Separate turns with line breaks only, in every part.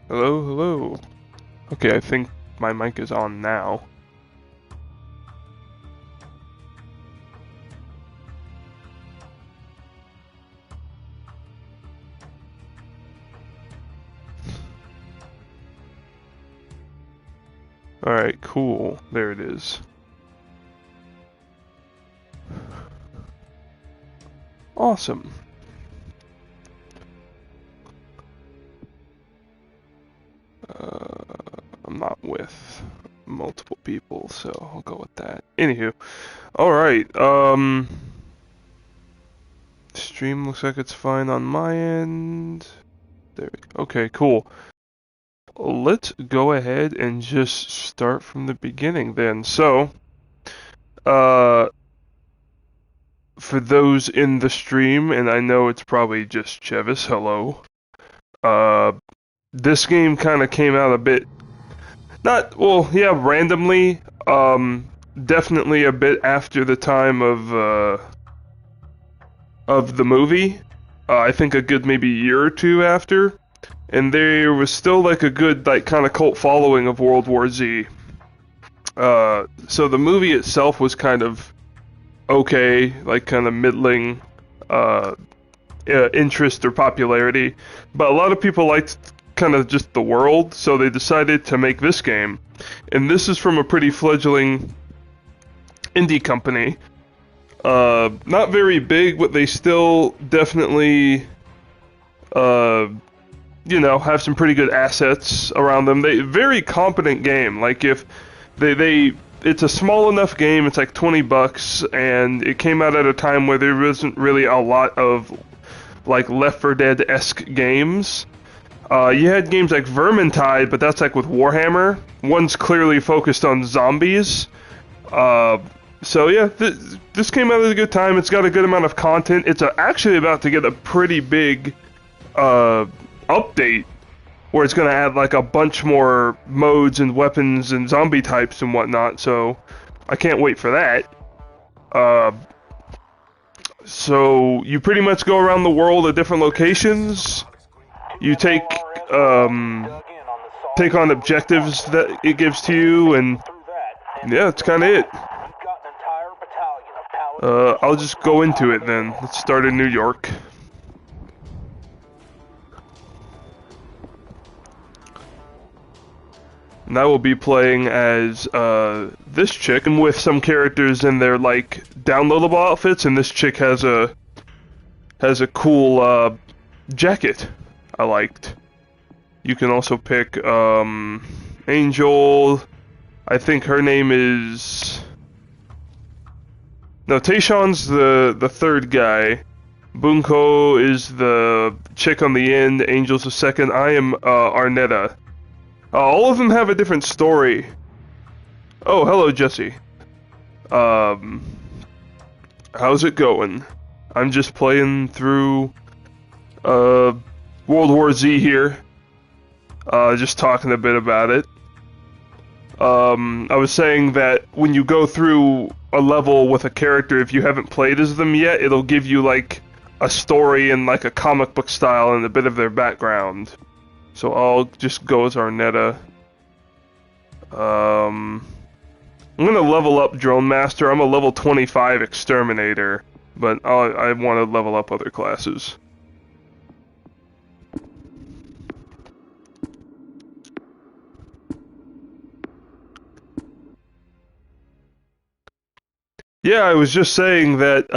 Hello, hello. Okay, I think my mic is on now. Alright, cool. There it is. Awesome. I'm not with multiple people, so I'll go with that. Anywho, alright, stream looks like it's fine on my end. There we go. Okay, cool. Let's go ahead and just start from the beginning then. So, for those in the stream, and I know it's probably just Chevis, hello. This game kind of came out a bit, randomly. Definitely a bit after the time of the movie. I think a good maybe year or two after. And there was still like a good like kind of cult following of World War Z. So the movie itself was kind of okay, like kind of middling interest or popularity, but a lot of people liked kind of just the world, so they decided to make this game. And this is from a pretty fledgling indie company. Not very big, but they still definitely have some pretty good assets around them. Very competent game. Like if it's a small enough game, it's like $20, and it came out at a time where there wasn't really a lot of like Left 4 Dead-esque games. You had games like Vermintide, but that's like with Warhammer. One's clearly focused on zombies. So yeah, this came out at a good time. It's got a good amount of content. It's actually about to get a pretty big update, where it's going to add like a bunch more modes and weapons and zombie types and whatnot, so I can't wait for that. So you pretty much go around the world at different locations. You take on objectives that it gives to you, and yeah, that's kind of it. I'll just go into it then. Let's start in New York. And I will be playing as this chick, and with some characters in their like downloadable outfits, and this chick has a cool jacket I liked. You can also pick Angel. I think her name is Tayshawn's the third guy. Bunko is the chick on the end. Angel's the second. I am Arnetta. All of them have a different story. Oh, hello, Jesse. How's it going? I'm just playing through World War Z here. Just talking a bit about it. I was saying that when you go through a level with a character, if you haven't played as them yet, it'll give you like a story in like a comic book style and a bit of their background. So I'll just go as Arnetta. I'm gonna level up Drone Master. I'm a level 25 Exterminator, but I want to level up other classes. Yeah, I was just saying that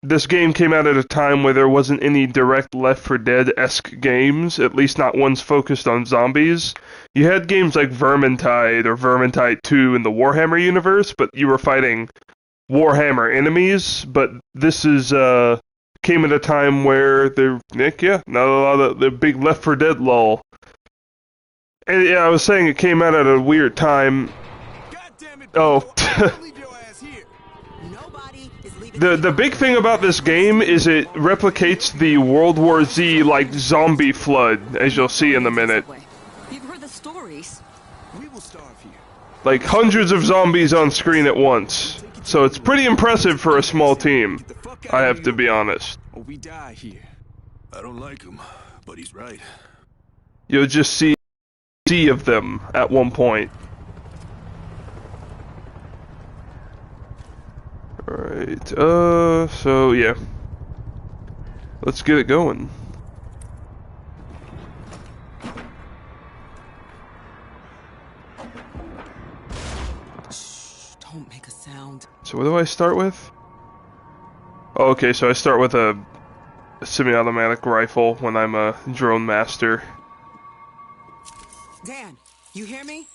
this game came out at a time where there wasn't any direct Left 4 Dead-esque games, at least not ones focused on zombies. You had games like Vermintide or Vermintide 2 in the Warhammer universe, but you were fighting Warhammer enemies. But this is came at a time where not a lot of the big Left 4 Dead lull. And yeah, I was saying it came out at a weird time. Oh. The big thing about this game is it replicates the World War Z like zombie flood, as you'll see in a minute.
You've heard the stories.
We will starve here.
Like hundreds of zombies on screen at once. So it's pretty impressive for a small team, I have to be honest.
Or we die here.
I don't like him, but he's right.
You'll just see sea of them at one point. Alright, so yeah. Let's get it going.
Shh, don't make a sound.
So what do I start with? Oh, okay, so I start with a semi-automatic rifle when I'm a drone master.
Dan, you hear me?
Hey,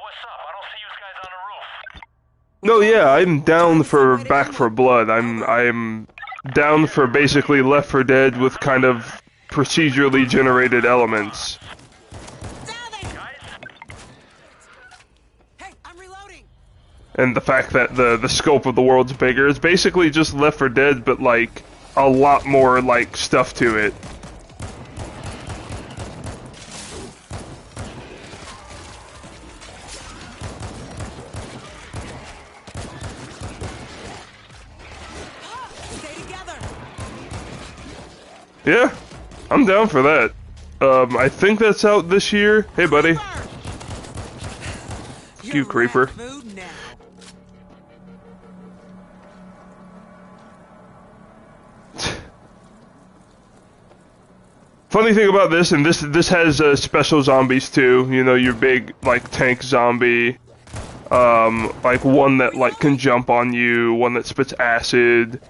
what's up? I don't see you guys on the roof.
No, yeah, I'm down for Back 4 Blood. I'm down for basically Left 4 Dead with kind of procedurally generated elements.
Hey, I'm reloading.
And the fact that the scope of the world's bigger. It's basically just Left 4 Dead, but like a lot more like stuff to it.
Stay together.
Yeah, I'm down for that. I think that's out this year. Hey, buddy. Fuck you, creeper.
Food now.
Funny thing about this, and this has special zombies too. You know, your big like tank zombie, like one that like can jump on you, one that spits acid.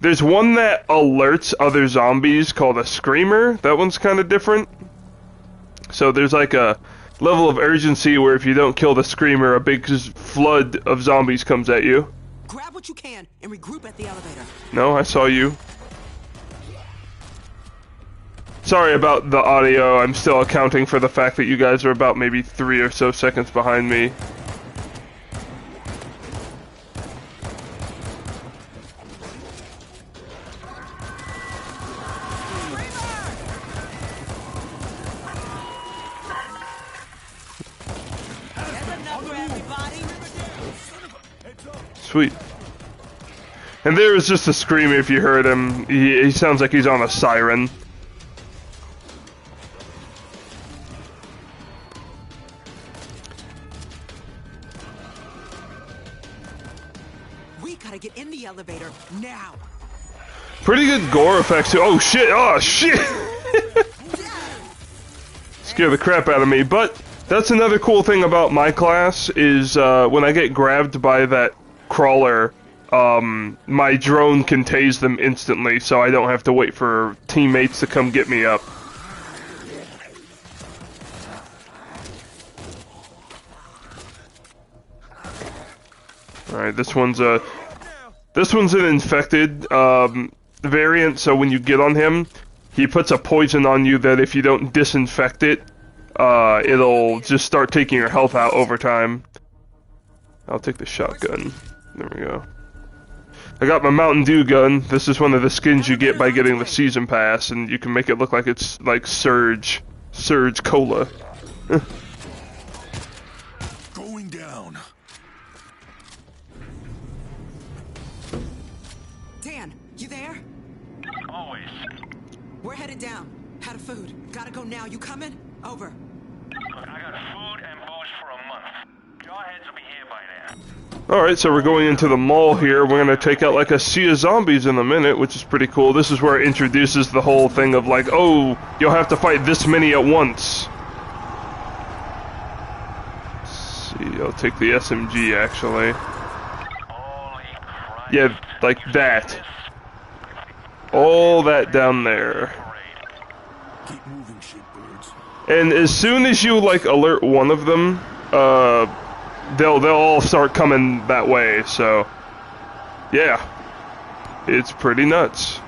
There's one that alerts other zombies called a screamer. That one's kind of different. So there's like a level of urgency where if you don't kill the screamer, a big flood of zombies comes at you.
Grab what you can and regroup at the elevator.
No, I saw you. Sorry about the audio. I'm still accounting for the fact that you guys are about maybe 3 or so seconds behind me. Sweet. And there is just a scream if you heard him. He sounds like he's on a siren.
We gotta get in the elevator now.
Pretty good gore effects too. Oh shit! Oh shit! Scare the crap out of me. But that's another cool thing about my class is when I get grabbed by that crawler, my drone can tase them instantly, so I don't have to wait for teammates to come get me up. All right, this one's an infected variant. So when you get on him, he puts a poison on you that if you don't disinfect it, it'll just start taking your health out over time. I'll take the shotgun. There we go. I got my Mountain Dew gun. This is one of the skins you get by getting the season pass, and you can make it look like it's like Surge Cola.
Going down.
Dan, you there?
Always.
We're headed down. Out of food. Gotta go now. You coming? Over.
Look, I got food and booze for a month. Your heads will be here by then.
Alright, so we're going into the mall here. We're gonna take out like a sea of zombies in a minute, which is pretty cool. This is where it introduces the whole thing of like, oh, you'll have to fight this many at once. Let's see, I'll take the SMG actually.
Holy Christ.
Yeah, like that. All that down there.
Keep moving, shitbirds.
And as soon as you like alert one of them, they'll all start coming that way, so yeah. It's pretty nuts.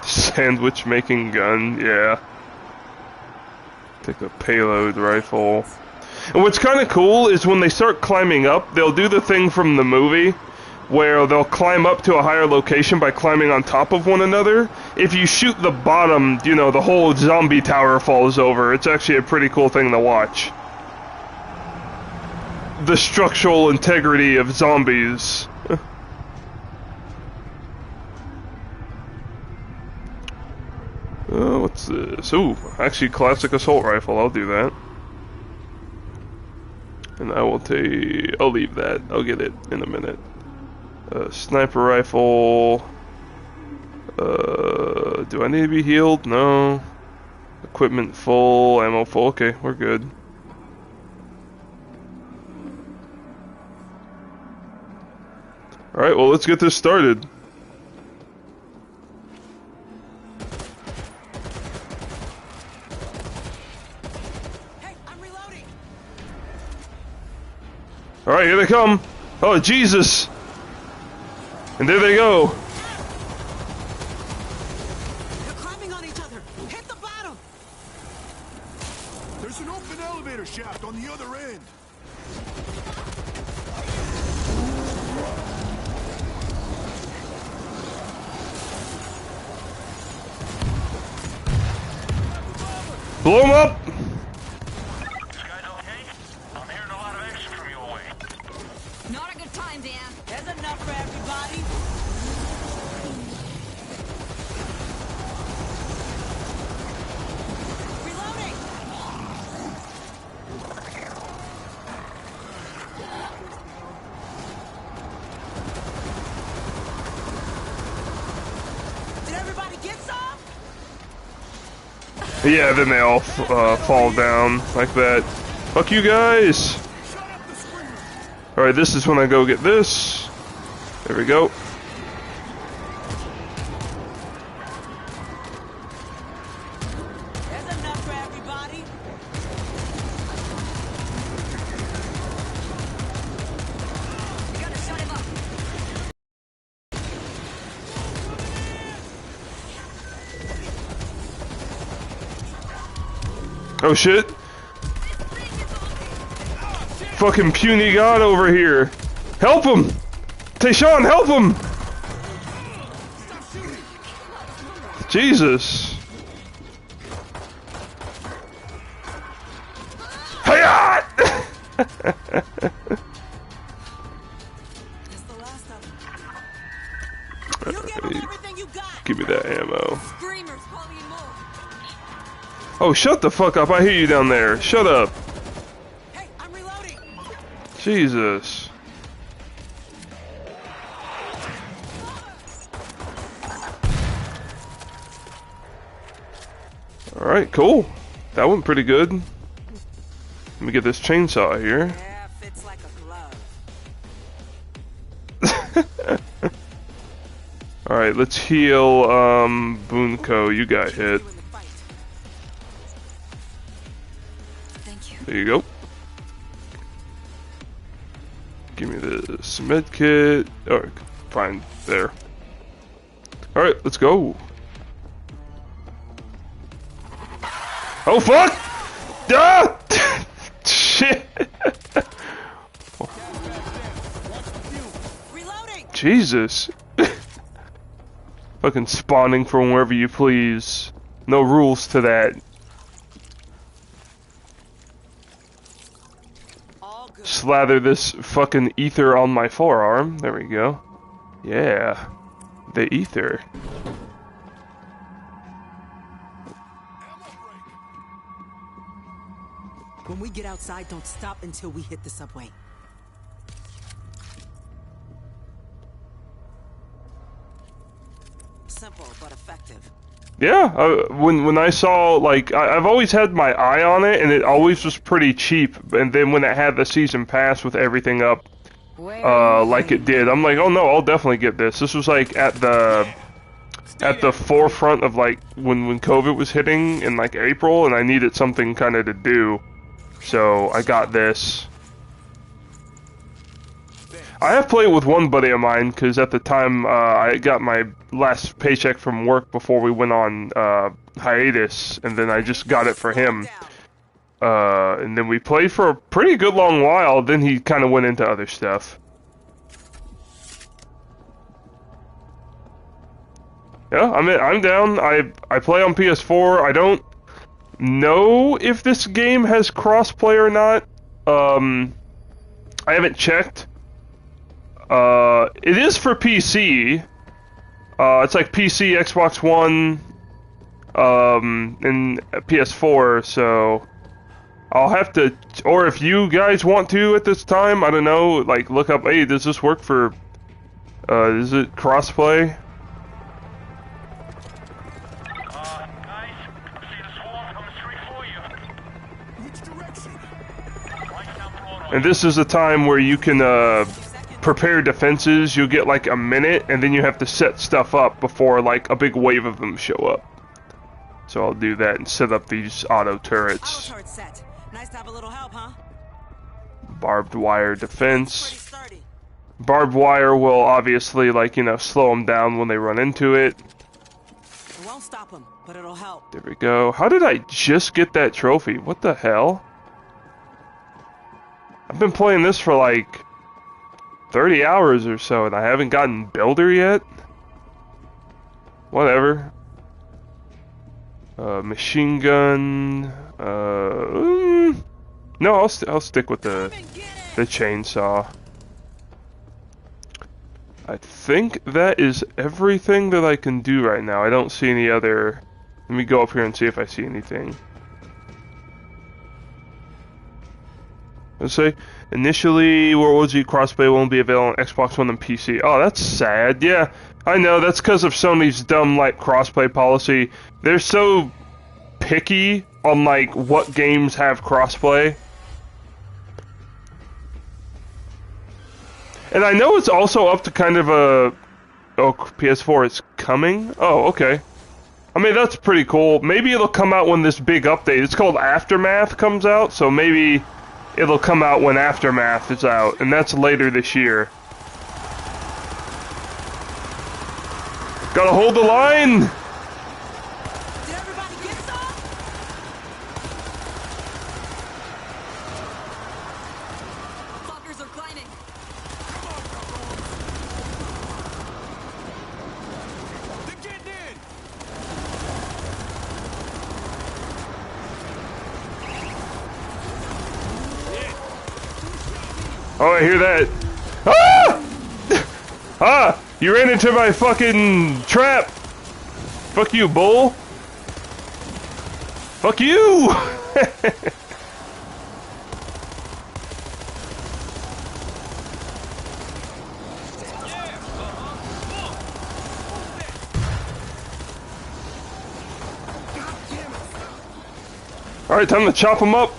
Sandwich making gun, yeah. Take a payload rifle. And what's kind of cool is when they start climbing up, they'll do the thing from the movie where they'll climb up to a higher location by climbing on top of one another. If you shoot the bottom, you know, the whole zombie tower falls over. It's actually a pretty cool thing to watch. The structural integrity of zombies. What's this? Ooh, actually, classic assault rifle. I'll do that. And I will take... I'll leave that. I'll get it in a minute. Sniper rifle... do I need to be healed? No. Equipment full, ammo full. Okay, we're good. Alright, well, let's get this started.
Hey, I'm reloading.
Alright, here they come. Oh, Jesus. And there they go.
They're climbing on each other. Hit the bottom.
There's an open elevator shaft on the other end.
Blow them up.
This guy's okay? I'm hearing a lot of action from your way.
Not a good time, Dan.
There's enough for everybody. Reloading. Did everybody get some?
Yeah, then they all fall down like that. Fuck you guys! Alright, this is when I go get this. There we go.
There's enough for everybody.
We gotta shut him up.
Oh shit! Fucking puny god over here! Help him! Tayshawn, help him! Jesus! Hiya!
That's the last of them. You give them everything you got.
Give me that ammo.
Screamers calling in more.
Oh, shut the fuck up! I hear you down there. Shut up.
Hey, I'm reloading.
Jesus. Alright, cool. That went pretty good. Let me get this chainsaw here.
Yeah, fits like a glove.
Alright, let's heal, Bunko. You got hit.
You in the fight.
Thank you.
There you go. Give me this med kit. Alright, fine. There. Alright, let's go. Oh fuck! Ah! Shit!
Reloading.
Jesus. Fucking spawning from wherever you please. No rules to that.
All good.
Slather this fucking ether on my forearm. There we go. Yeah. The ether.
When we get outside, don't stop until we hit the subway. Simple but effective.
Yeah, when I saw, like, I've always had my eye on it, and it always was pretty cheap. And then when it had the season pass with everything up, like it did, I'm like, oh no, I'll definitely get this. This was like at the forefront of like when COVID was hitting in like April, and I needed something kind of to do, so I got this. I have played with one buddy of mine because at the time I got my last paycheck from work before we went on hiatus, and then I just got it for him. And then we played for a pretty good long while. Then he kind of went into other stuff. Yeah, I'm down. I play on PS4. I don't know if this game has crossplay or not. I haven't checked. It is for PC. It's like PC, Xbox One, in PS4, so I'll have to, or if you guys want to at this time, I don't know, like look up, hey, does this work for, is it crossplay?
Guys, see the swarm coming straight for you.
Which direction?
Right down the road on
And this is a time where you can, prepare defenses. You'll get like a minute, and then you have to set stuff up before like a big wave of them show up. So I'll do that and set up these auto turrets.
Auto turret set. Nice to have a little help, huh?
Barbed wire
Pretty
defense.
sturdy.
Barbed wire will obviously, like, you know, slow them down when they run into it.
It won't stop them, but it'll help.
There we go. How did I just get that trophy? What the hell? I've been playing this for like 30 hours or so, and I haven't gotten Builder yet? Whatever. Machine gun. No, I'll stick with the chainsaw. I think that is everything that I can do right now. I don't see any other. Let me go up here and see if I see anything. Let's say initially WWZ crossplay won't be available on Xbox One and PC. Oh, that's sad. Yeah, I know. That's because of Sony's dumb like crossplay policy. They're so picky on like what games have crossplay. And I know it's also up to kind of a... Oh, PS4 is coming? Oh, okay. I mean, that's pretty cool. Maybe it'll come out when this big update... It's called Aftermath comes out, so maybe it'll come out when Aftermath is out, and that's later this year. Gotta hold the line!
Did everybody get some?
Fuckers are climbing.
They're getting in!
Oh, I hear that. Ah! Ah! You ran into my fucking trap! Fuck you, bull! Fuck you! Alright, time to chop him up.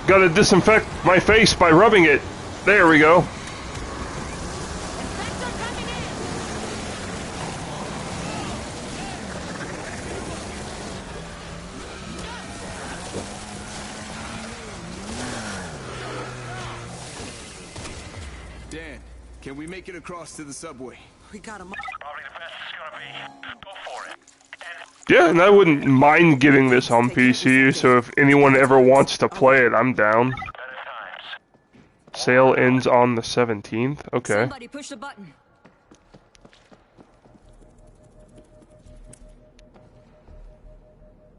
Gotta disinfect my face by rubbing it. There we go.
Dan, can we make it across to the subway?
We got him.
Probably the best it's gonna be. Go for it. And
Yeah, and I wouldn't mind getting this on PC, so if anyone ever wants to play it, I'm down.
better times.
Sale ends on the 17th. Okay.
Somebody push the button.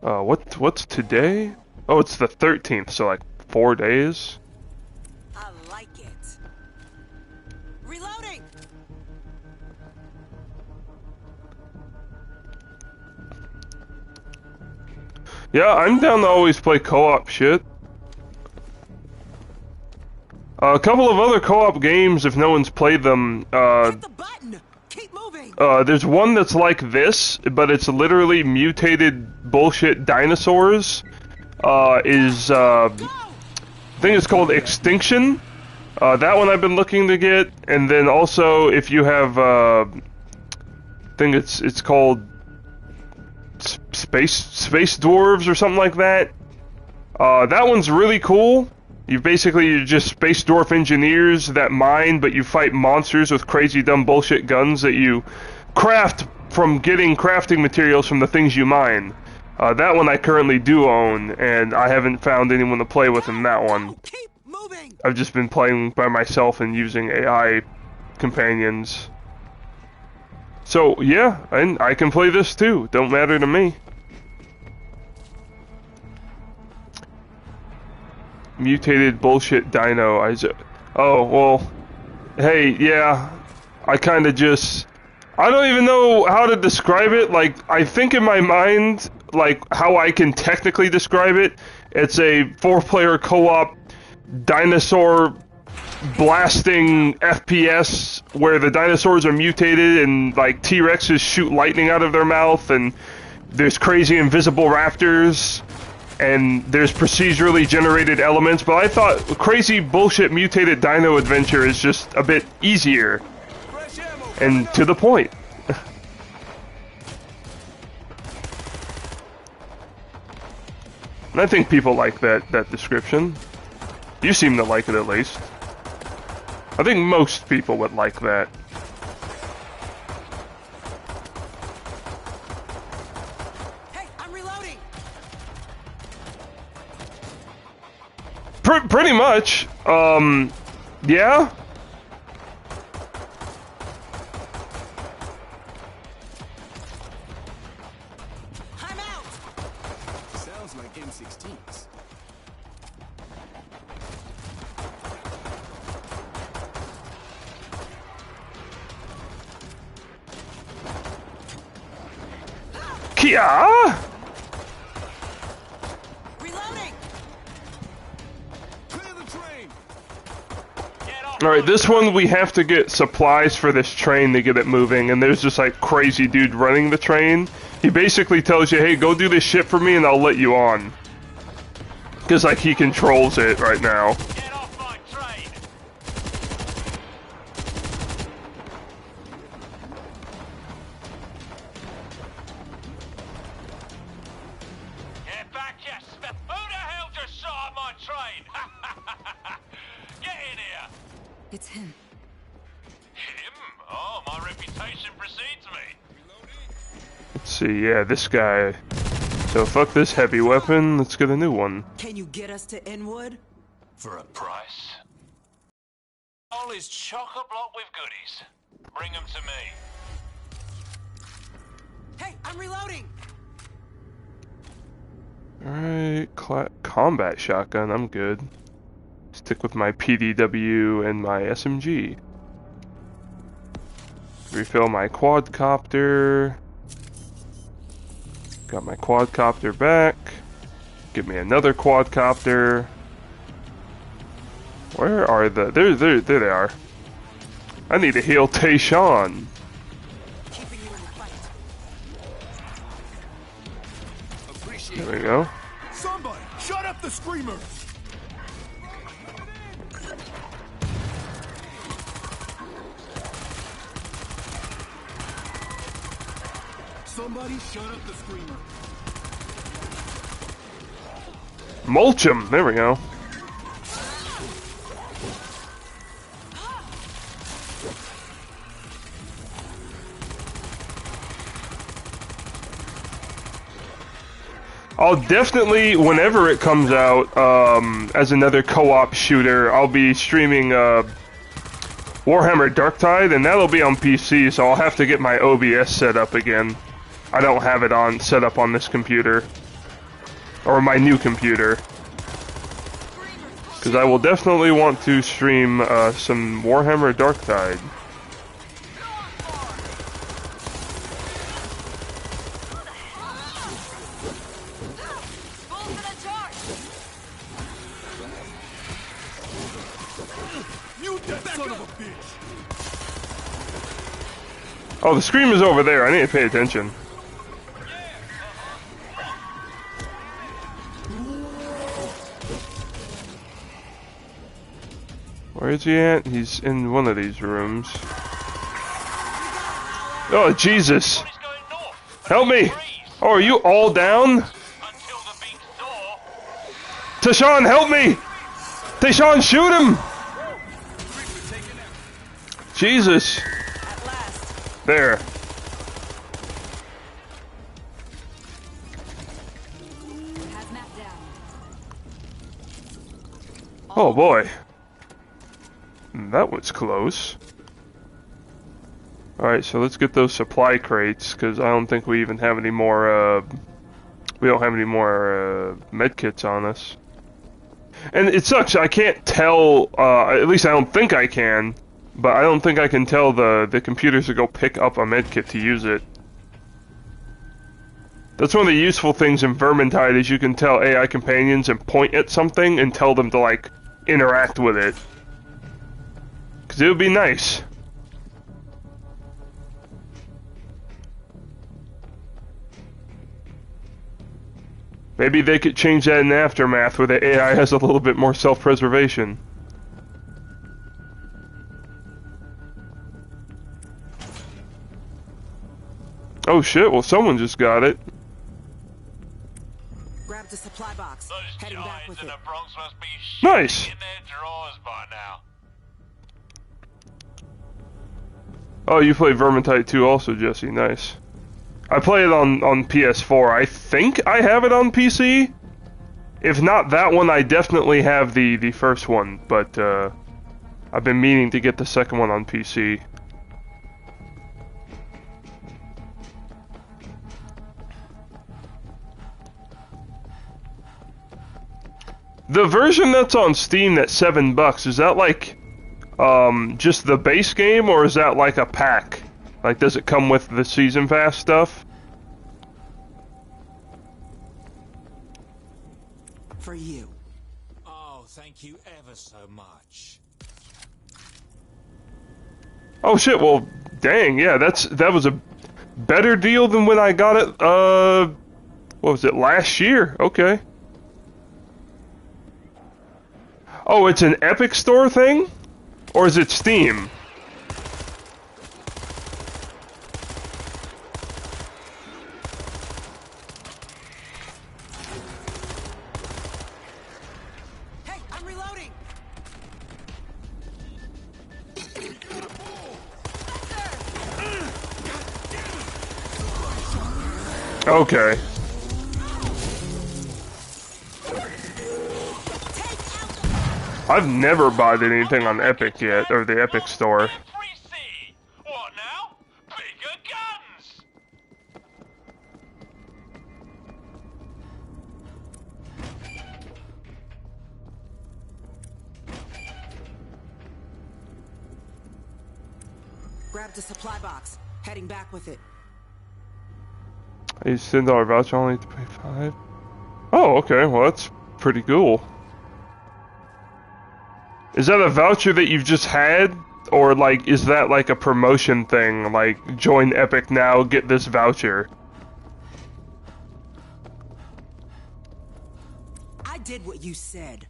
What's today? Oh, it's the 13th, so like 4 days.
I like it. Reloading.
Yeah, I'm down to always play co-op shit. A couple of other co-op games, if no one's played them,
Hit the button. Keep moving.
there's one that's like this, but it's literally mutated bullshit dinosaurs. I think it's called Extinction. That one I've been looking to get, and then also if you have, I think it's called Space Dwarves or something like that. That one's really cool. You're just space dwarf engineers that mine, but you fight monsters with crazy dumb bullshit guns that you craft from getting crafting materials from the things you mine. That one I currently do own, and I haven't found anyone to play with in that one.
Keep moving.
I've just been playing by myself and using AI companions. So, yeah, and I can play this too. Don't matter to me. mutated bullshit dino. Oh, well, hey, yeah, I kind of just... I don't even know how to describe it. Like, I think in my mind, like, how I can technically describe it, it's a 4-player co-op dinosaur blasting FPS where the dinosaurs are mutated and, like, T-Rexes shoot lightning out of their mouth, and there's crazy invisible raptors, and there's procedurally generated elements, but I thought crazy bullshit mutated dino adventure is just a bit easier and to the point. And I think people like that description. You seem to like it, at least. I think most people would like that.
Hey, I'm reloading.
Pretty much. Yeah.
I'm out.
Sounds like M16s.
Kia!
Reloading.
Clear the train.
Alright, this one we have to get supplies for this train to get it moving, and there's this like crazy dude running the train. He basically tells you, hey, go do this shit for me and I'll let you on. Because like he controls it right now.
Get off my train! Get back, you Who the hell just shot at my train? Get in here!
It's him.
Him? Oh, my reputation precedes me.
Let's see, yeah, this guy. So fuck this heavy weapon, let's get a new one.
Can you get us to Inwood?
For a price? All is chock-a-block with goodies. Bring them to me.
Hey, I'm reloading.
Alright, combat shotgun, I'm good. Stick with my PDW and my SMG. Refill my quadcopter. Got my quadcopter back. Give me another quadcopter. Where are the... There they are. I need to heal Tayshawn.
Keeping you in the fight.
Appreciate
There we go.
Somebody, shut up the screamers! Somebody shut up the screamer.
Mulch him! There we go. I'll definitely, whenever it comes out, as another co-op shooter, I'll be streaming Warhammer Darktide, and that'll be on PC, so I'll have to get my OBS set up again. I don't have it set up on this computer. Or my new computer. Because I will definitely want to stream some Warhammer Darktide.
You that son of a bitch!
Oh, the screamer's over there. I need to pay attention. Where is he at? He's in one of these rooms. Oh, Jesus.
What is going north?
Help me!
Freeze.
Oh, are you all down?
Until the big door.
Tayshawn, help me! Tayshawn, shoot him! Jesus.
At last.
There.
Hazmat down.
Oh, boy. That was close. Alright, so let's get those supply crates, because I don't think we even have any more, we don't have any more, med kits on us. And it sucks. I can't tell. At least I don't think I can. But I don't think I can tell the computers to go pick up a medkit to use it. That's one of the useful things in Vermintide is you can tell AI companions and point at something and tell them to like interact with it. Cause it would be nice. Maybe they could change that in Aftermath where the AI has a little bit more self-preservation. Oh shit, well someone just got it.
Grab the supply box.
Those
Heading back
giants
with
in
it.
the Bronx must be
Nice.
shitting in their drawers by now.
Oh, you play Vermintide 2 also, Jesse. Nice. I play it on PS4. I think I have it on PC. If not that one, I definitely have the first one, but I've been meaning to get the second one on PC. The version that's on Steam that's $7, is that like just the base game, or is that like a pack? Like, does it come with the season pass stuff?
For you.
Oh, thank you ever so much.
Oh shit, well, dang, yeah, that was a better deal than when I got it, what was it, last year? Okay. Oh, it's an Epic Store thing? Or is it Steam?
Hey, I'm reloading.
Okay. I've never bought anything on Epic yet, or the Epic Store.
What now? Bigger guns!
Grab the supply box. Heading back with it.
A $10 voucher only to pay 5. Oh, okay, well that's pretty cool. Is that a voucher that you've just had? Or like, is that like a promotion thing? Like, join Epic now, get this voucher.
I did what you said.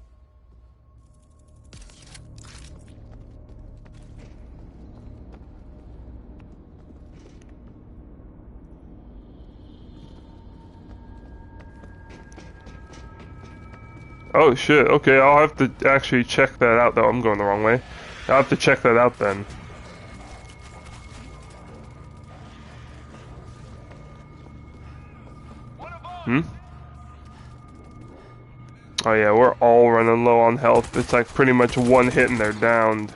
Oh shit, okay, I'll have to actually check that out though. I'm going the wrong way. I'll have to check that out then. Hmm? Oh yeah, we're all running low on health. It's like pretty much one hit and they're downed.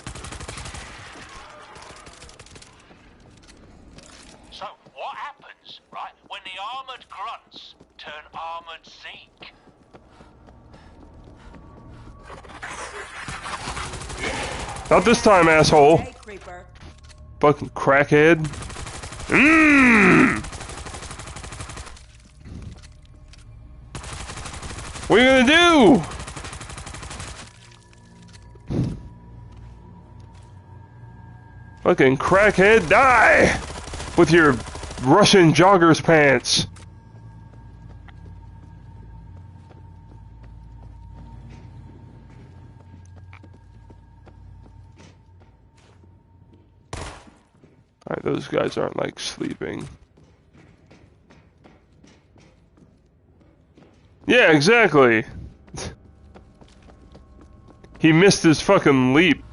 So, what happens, right, when the armored grunts turn armored Zeke?
Not this time, asshole.
Hey, creeper.
Fucking crackhead. Mmm! What are you gonna do? Fucking crackhead, die! With your Russian jogger's pants. Alright, those guys aren't like sleeping. Yeah, exactly. He missed his fucking leap.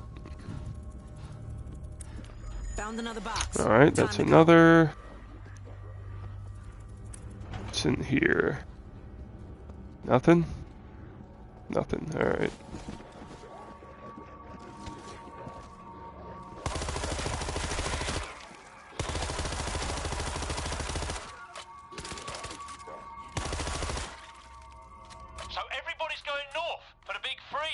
Found another box.
Alright, that's
Time to go.
another. What's in here? Nothing? Nothing, alright.
So everybody's going north for the big freeze.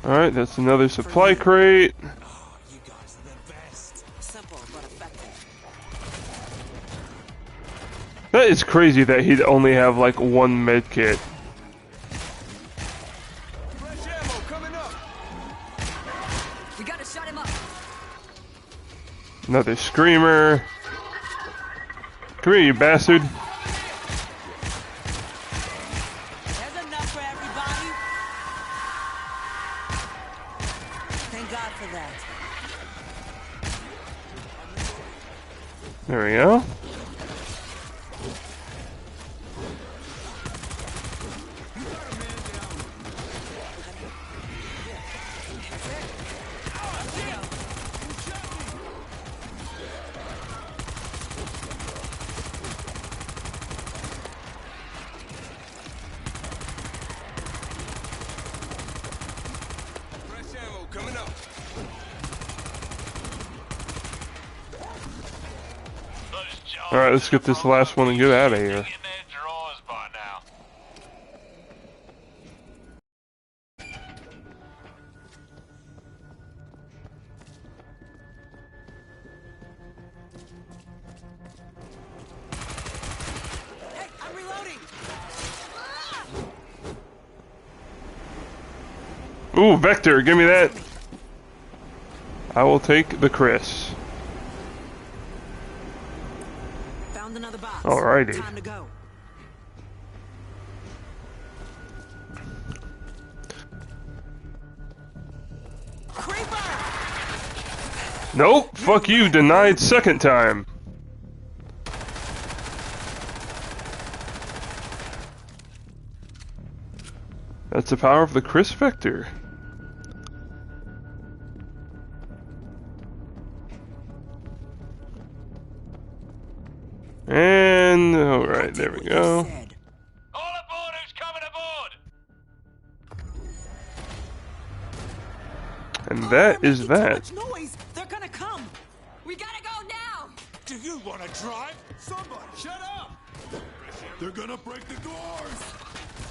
Alright, that's another supply crate.
You guys are the best. Simple but effective.
That is crazy that he'd only have like one med kit.
Fresh ammo coming up.
We gotta shut him up.
Another screamer. Come here, you bastard.
There's enough for everybody. Thank God for that.
There we go.
Fresh ammo coming up.
Alright, let's get this last one and get out of here.
In their drawers by now.
Hey, I'm reloading.
Ooh, Vector, give me that. I will take the Chris.
Found another box.
Alrighty.
Time to go. Creeper!
Nope, fuck you, denied second time. That's the power of the Chris Vector. And, alright, there we go.
Said.
All aboard who's coming aboard!
And that
They're
is
making
that.
Too much noise. They're gonna come.
We gotta go now.
Do you want to drive? Somebody, shut up! They're gonna break the doors.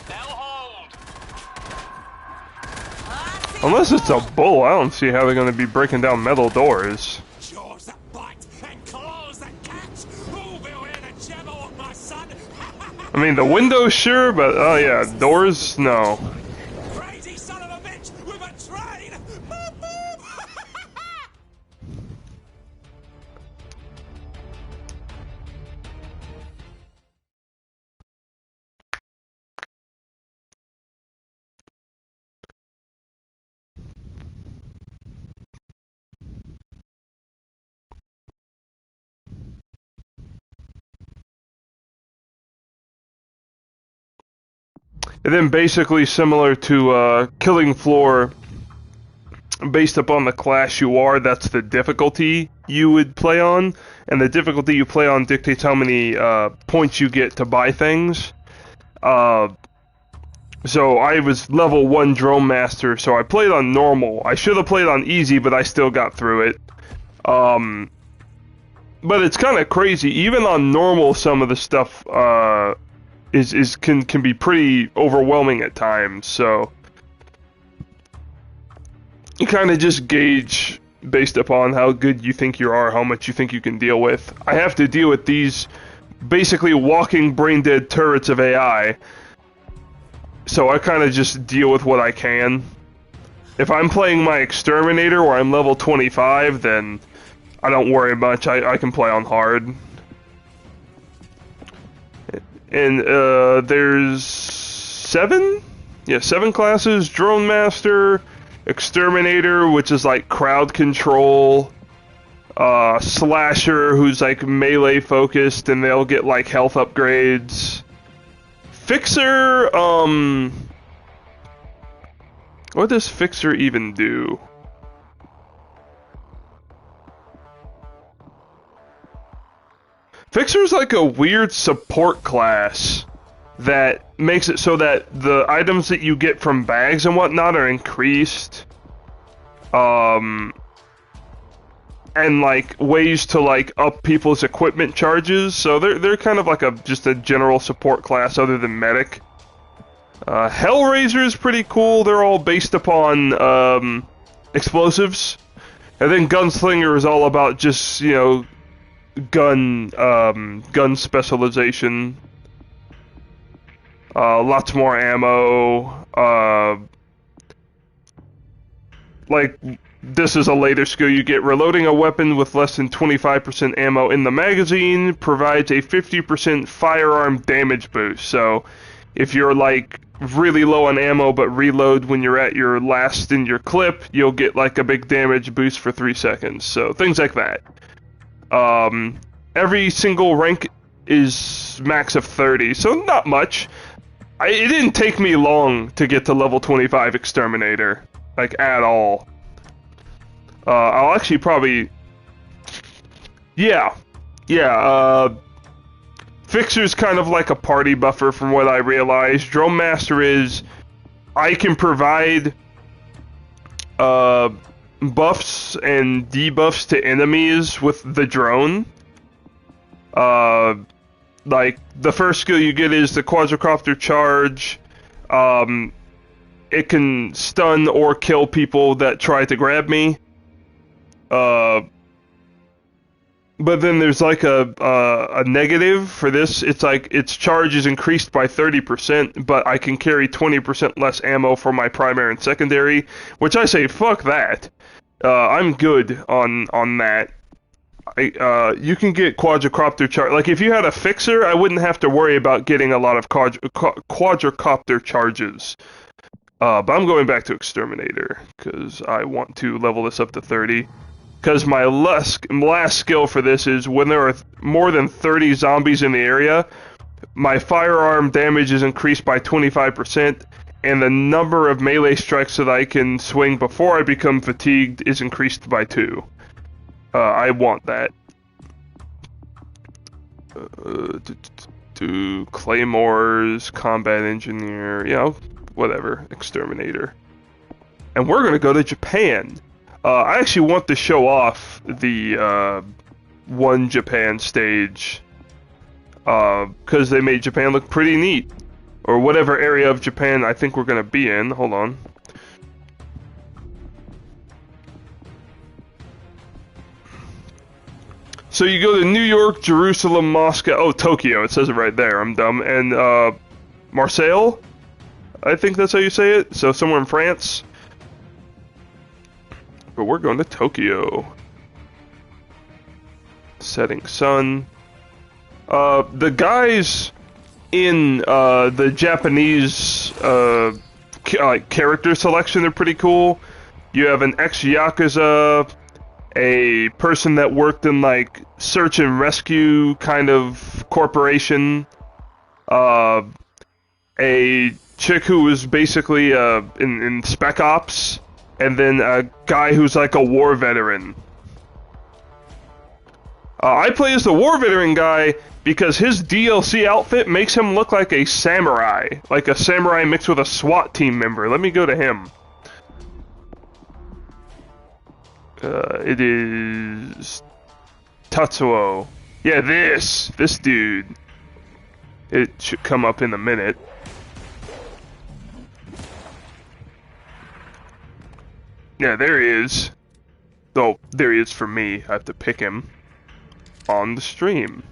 They'll hold!
Ah, see
Unless
ya.
it's a bull, I don't see how they're going to be breaking down metal doors.
Jaws that bite and claws that catch. Who will hear the jabber of my son?
I mean, the windows, sure, but, oh yeah, doors, no.
Crazy son of a bitch with a train! Boop, boop.
And then basically similar to Killing Floor, based upon the class you are, that's the difficulty you would play on, and the difficulty you play on dictates how many points you get to buy things. So I was level 1 Drone Master, so I played on normal. I should have played on easy, but I still got through it. But it's kind of crazy. Even on normal, some of the stuff can be pretty overwhelming at times. So you kind of just gauge based upon how good you think you are, how much you think you can deal with. I have to deal with these basically walking brain dead turrets of AI. So I kind of just deal with what I can. If I'm playing my Exterminator where I'm level 25, then I don't worry much. I can play on hard. And there's 7? Yeah, 7 classes. Drone Master, Exterminator, which is like crowd control, Slasher, who's like melee focused, and they'll get like health upgrades. Fixer, what does Fixer even do? Fixer's like a weird support class that makes it so that the items that you get from bags and whatnot are increased. And like ways to like up people's equipment charges. So they're kind of like just a general support class other than medic. Hellraiser is pretty cool. They're all based upon explosives. And then Gunslinger is all about just, you know, gun specialization. Lots more ammo. Like, this is a later skill you get. Reloading a weapon with less than 25% ammo in the magazine provides a 50% firearm damage boost. So, if you're, like, really low on ammo but reload when you're at your last in your clip, you'll get, like, a big damage boost for 3 seconds. So, things like that. Every single rank is max of 30, so not much. It didn't take me long to get to level 25 Exterminator. Like, at all. I'll actually probably... Yeah. Fixer's kind of like a party buffer from what I realized. Drone Master is... I can provide... buffs and debuffs to enemies with the drone. Like, the first skill you get is the quadricopter charge. It can stun or kill people that try to grab me. But then there's like a negative for this. It's like its charge is increased by 30%, but I can carry 20% less ammo for my primary and secondary, which I say fuck that. I'm good on that. You can get quadricopter charge. Like, if you had a fixer, I wouldn't have to worry about getting a lot of quadricopter charges. But I'm going back to Exterminator, because I want to level this up to 30. Because my last skill for this is when there are more than 30 zombies in the area, my firearm damage is increased by 25%, and the number of melee strikes that I can swing before I become fatigued is increased by 2. I want that. Do Claymores, Combat Engineer, you know, whatever, Exterminator. And we're gonna go to Japan. I actually want to show off the One Japan stage, because they made Japan look pretty neat. Or whatever area of Japan I think we're gonna be in. Hold on. So you go to New York, Jerusalem, Moscow, oh, Tokyo, it says it right there, I'm dumb, and Marseille? I think that's how you say it, so somewhere in France. But we're going to Tokyo. Setting sun. The guys in the Japanese like character selection are pretty cool. You have an ex-Yakuza, a person that worked in like search and rescue kind of corporation, a chick who was basically in Spec Ops, and then a guy who's like a war veteran. I play as the war veteran guy because his DLC outfit makes him look like a samurai mixed with a SWAT team member. Let me go to him. It is Tatsuo. Yeah, this dude. It should come up in a minute. Yeah, there he is. Oh, there he is for me. I have to pick him on the stream.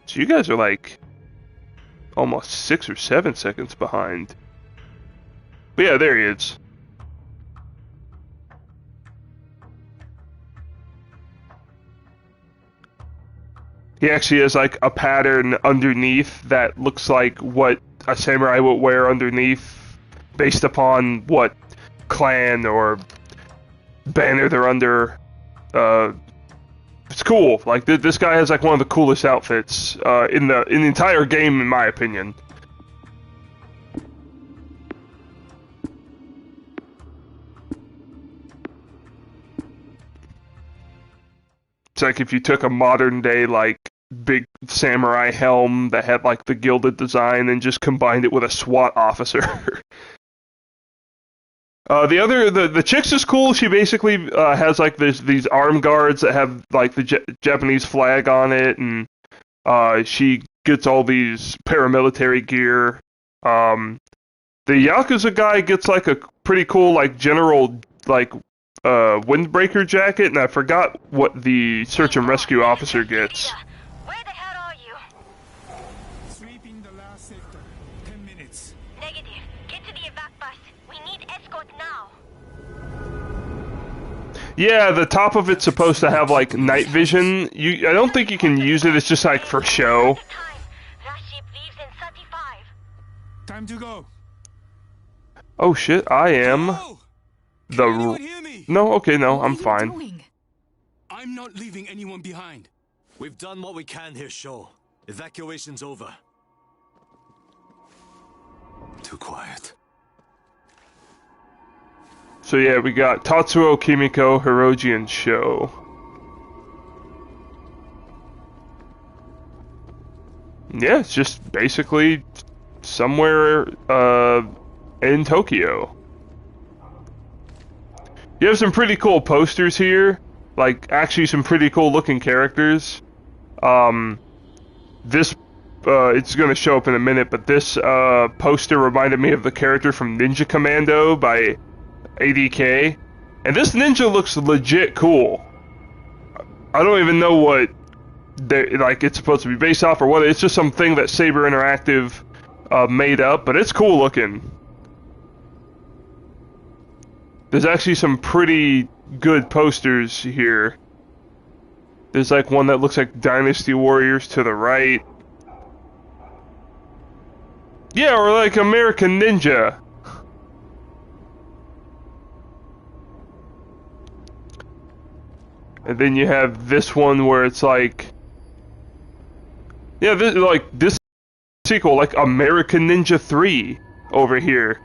So you guys are like almost 6 or 7 seconds behind. But yeah, there he is. He actually has like a pattern underneath that looks like what a samurai would wear underneath, based upon what clan or banner they're under. It's cool. Like this guy has like one of the coolest outfits in the entire game, in my opinion. It's like if you took a modern day like big samurai helm that had like the gilded design and just combined it with a SWAT officer. The Chicks is cool. She basically has like these arm guards that have like the Japanese flag on it, and she gets all these paramilitary gear. The Yakuza guy gets like a pretty cool like general like windbreaker jacket, and I forgot what the search and rescue officer gets.
Where the hell are you?
Sweeping the last sector. 10 minutes.
Negative. Get to the evac bus. We need escort now.
Yeah, the top of it's supposed to have like night vision. I don't think you can use it. It's just like for show.
Time. Last ship leaves in 35.
Time to go.
Oh shit, I am
Go! Can anyone
the.
hear me?
No, okay, no,
What
I'm
are you
fine.
doing?
I'm not leaving anyone behind.
We've done what we can here, Shaw. Evacuation's over. Too quiet.
So yeah, we got Tatsuo, Kimiko, Hiroji, and Sho. Yeah, it's just basically somewhere in Tokyo. You have some pretty cool posters here, like actually some pretty cool looking characters. This it's gonna show up in a minute, but this poster reminded me of the character from Ninja Commando by ADK, and this ninja looks legit cool. I don't even know what like it's supposed to be based off or what. It's just something that Saber Interactive made up, but it's cool looking. There's actually some pretty good posters here. There's like one that looks like Dynasty Warriors to the right. Yeah, or like American Ninja. And then you have this one where it's like, yeah, this sequel, like American Ninja 3 over here.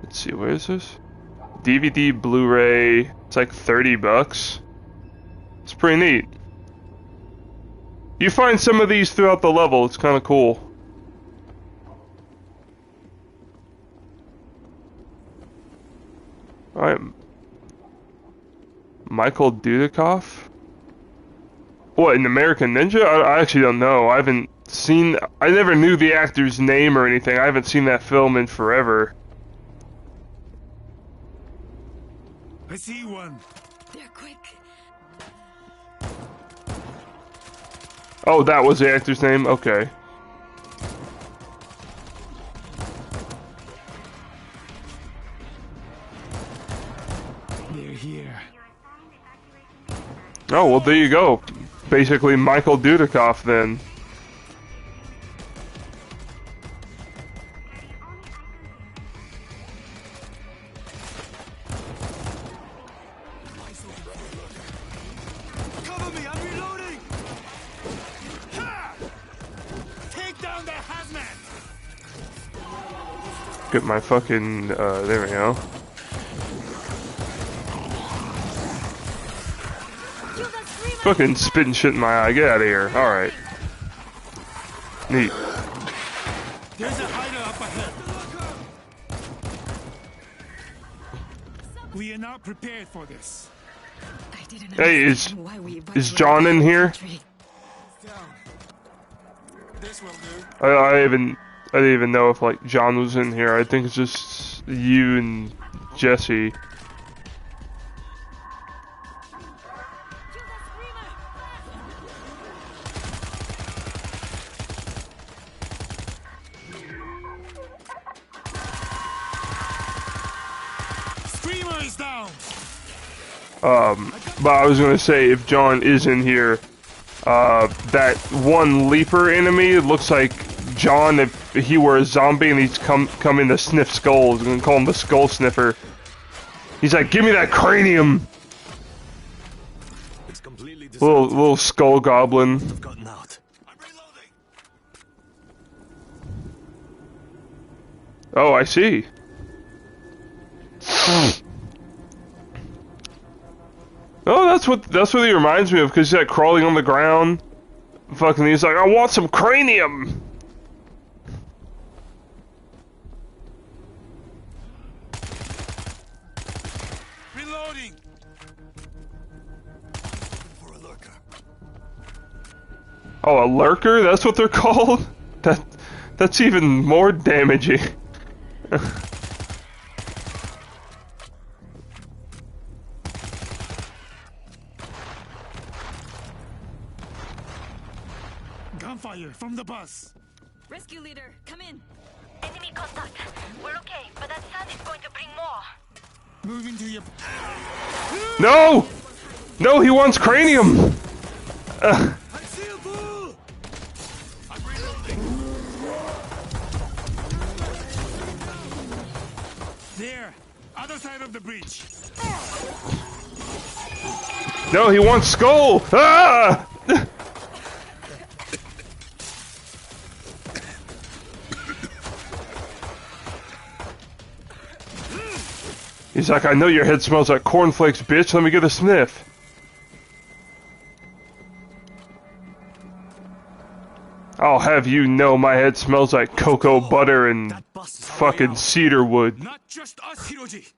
Let's see, where is this? DVD, Blu-ray, it's like $30. It's pretty neat. You find some of these throughout the level, it's kind of cool. Alright. Michael Dudikoff? What, an American Ninja? I actually don't know. I haven't seen... I never knew the actor's name or anything. I haven't seen that film in forever.
I see one.
They're quick.
Oh, that was the actor's name? Okay.
They're here.
Oh, well, there you go. Basically, Michael Dudikoff, then.
Cover me, I'm reloading! Ha! Take down the hazmat!
Get my fucking, there we go. Fucking spitting shit in my eye. Get out of here. Alright. Neat.
There's a hider up ahead. We are not prepared for this.
I didn't
Hey,
understand why we
is John in here?
country.
Down. This will do.
I didn't even know if like John was in here. I think it's just you and Jesse.
Screamer is down!
But I was gonna say, if John is in here, that one leaper enemy looks like John if he were a zombie and he's come in to sniff skulls. I'm gonna call him the skull sniffer. He's like, give me that cranium!
It's completely
Little skull goblin.
I've gotten out.
I'm reloading!
Oh, I see. Oh, that's what he reminds me of, because he's like crawling on the ground. Fucking, he's like, I want some cranium!
Reloading! For a lurker.
Oh, a lurker? That's what they're called? That's even more damaging.
Gunfire from the bus.
Rescue leader, come in.
Enemy contact. We're okay, but that sound is going to bring more.
Moving to your...
No! No, he wants cranium!
I see a bull! I'm reloading. There. Other side of the breach.
No, he wants skull! Ah! He's like, I know your head smells like cornflakes, bitch. Let me get a sniff. I'll have you know my head smells like cocoa butter and fucking cedar wood.
Not just us, Hiroji.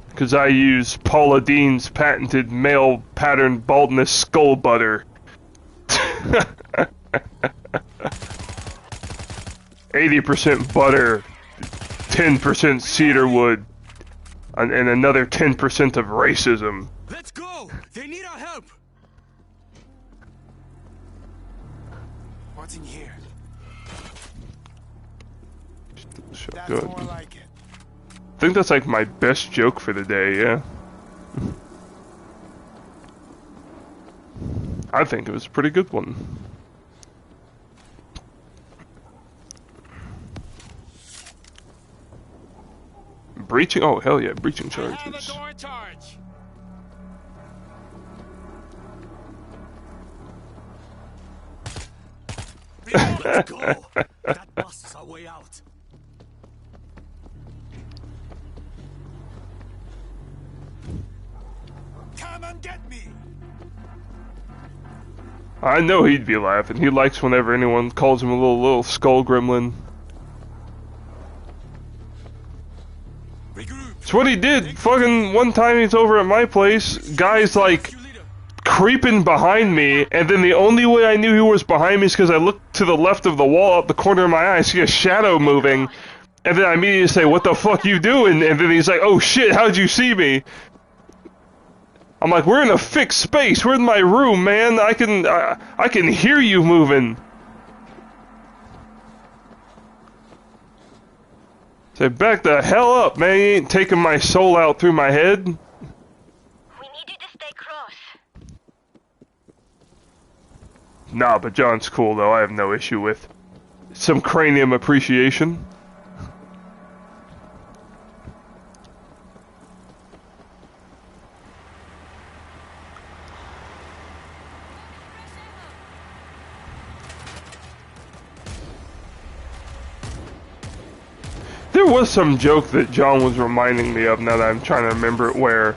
Because I use Paula Dean's patented male pattern baldness skull butter. 80% butter, 10% cedar wood, and another 10% of racism.
Let's go! They need our help!
What's in here? That's
Good.
more like it.
I think that's like my best joke for the day, yeah. I think it was a pretty good one. Breaching? Oh, hell yeah, breaching charges.
Door in charge.
Let's go! That bus is our way out.
Come and get me.
I know he'd be laughing. He likes whenever anyone calls him a little skull gremlin. It's what he did. Fucking one time he's over at my place, guy's like creeping behind me, and then the only way I knew he was behind me is because I looked to the left of the wall, up the corner of my eye, I see a shadow moving, and then I immediately say, "What the fuck you doing?" And then he's like, "Oh shit, how'd you see me?" I'm like, "We're in a fixed space. We're in my room, man. I can hear you moving." Say, back the hell up, man. You ain't taking my soul out through my head.
We need you to stay close.
Nah, but John's cool, though. I have no issue with some cranium appreciation. There was some joke that John was reminding me of, now that I'm trying to remember it, where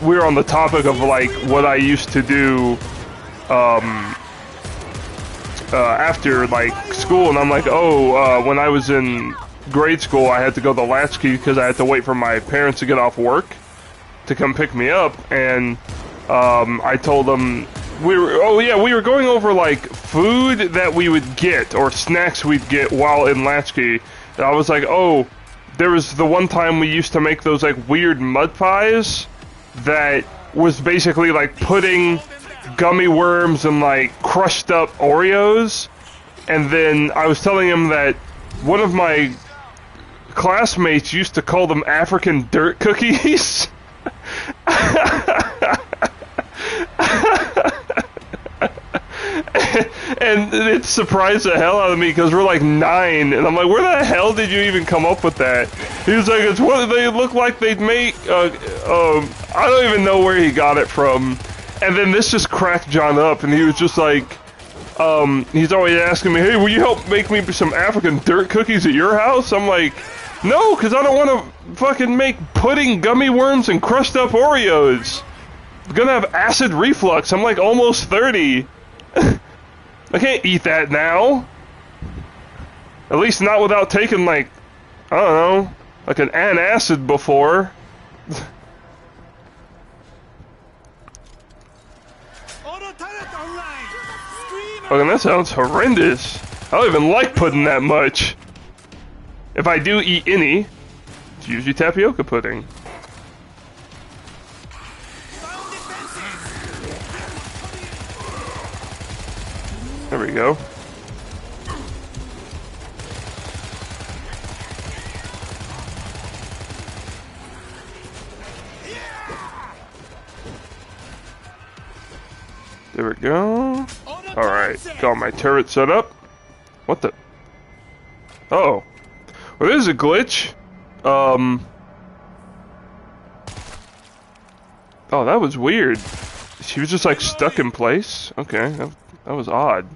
we were on the topic of like what I used to do after like school, and I'm like, when I was in grade school I had to go to Latchkey because I had to wait for my parents to get off work to come pick me up, and I told them we were going over like food that we would get or snacks we'd get while in Latchkey. And I was like, oh, there was the one time we used to make those like weird mud pies that was basically like pudding, gummy worms, and like crushed up Oreos. And then I was telling him that one of my classmates used to call them African dirt cookies. And it surprised the hell out of me because we're like 9, and I'm like, where the hell did you even come up with that? He was like, it's what they look like they'd make. I don't even know where he got it from. And then this just cracked John up, and he was just like, he's always asking me, hey, will you help make me some African dirt cookies at your house? I'm like, no, because I don't want to fucking make pudding, gummy worms, and crushed up Oreos. I'm gonna have acid reflux. I'm like almost 30. I can't eat that now. At least not without taking like, I don't know, like an antacid before. Okay, that sounds horrendous. I don't even like pudding that much. If I do eat any, it's usually tapioca pudding. There we go. There we go. Alright, got my turret set up. What the? Oh. Well, there's a glitch. Oh, that was weird. She was just like stuck in place. Okay, that was odd.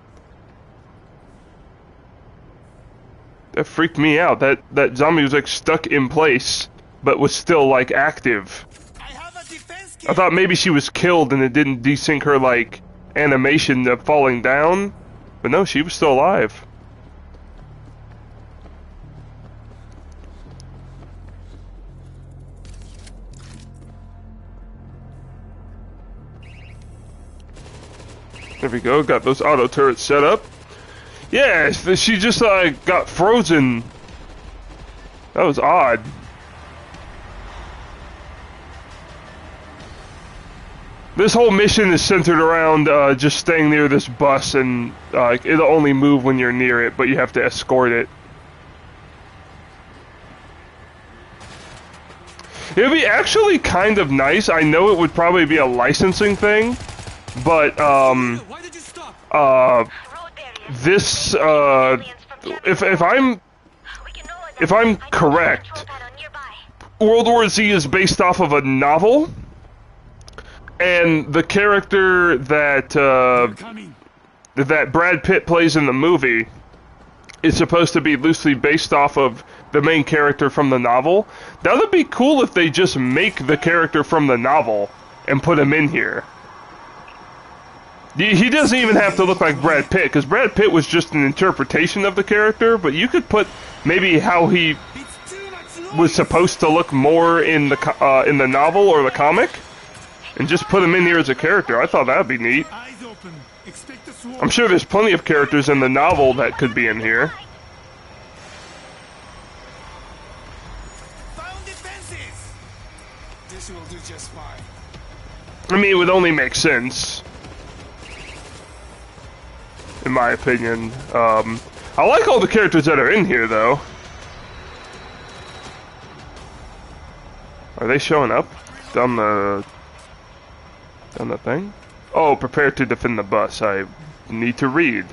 That freaked me out. That zombie was like stuck in place, but was still like active. I thought maybe she was killed and it didn't desync her like animation of falling down, but no, she was still alive. There we go, got those auto turrets set up. Yeah, she just got frozen. That was odd. This whole mission is centered around just staying near this bus, and it'll only move when you're near it, but you have to escort it. It would be actually kind of nice. I know it would probably be a licensing thing, but this if I'm correct, World War Z is based off of a novel, and the character that that Brad Pitt plays in the movie is supposed to be loosely based off of the main character from the novel. That would be cool if they just make the character from the novel and put him in here. He doesn't even have to look like Brad Pitt, because Brad Pitt was just an interpretation of the character, but you could put maybe how he was supposed to look more in the novel or the comic, and just put him in here as a character. I thought that would be neat. I'm sure there's plenty of characters in the novel that could be in here.
This will do just fine.
I mean, it would only make sense, in my opinion. I like all the characters that are in here, though. Are they showing up down the thing? Oh, prepare to defend the bus. I need to read.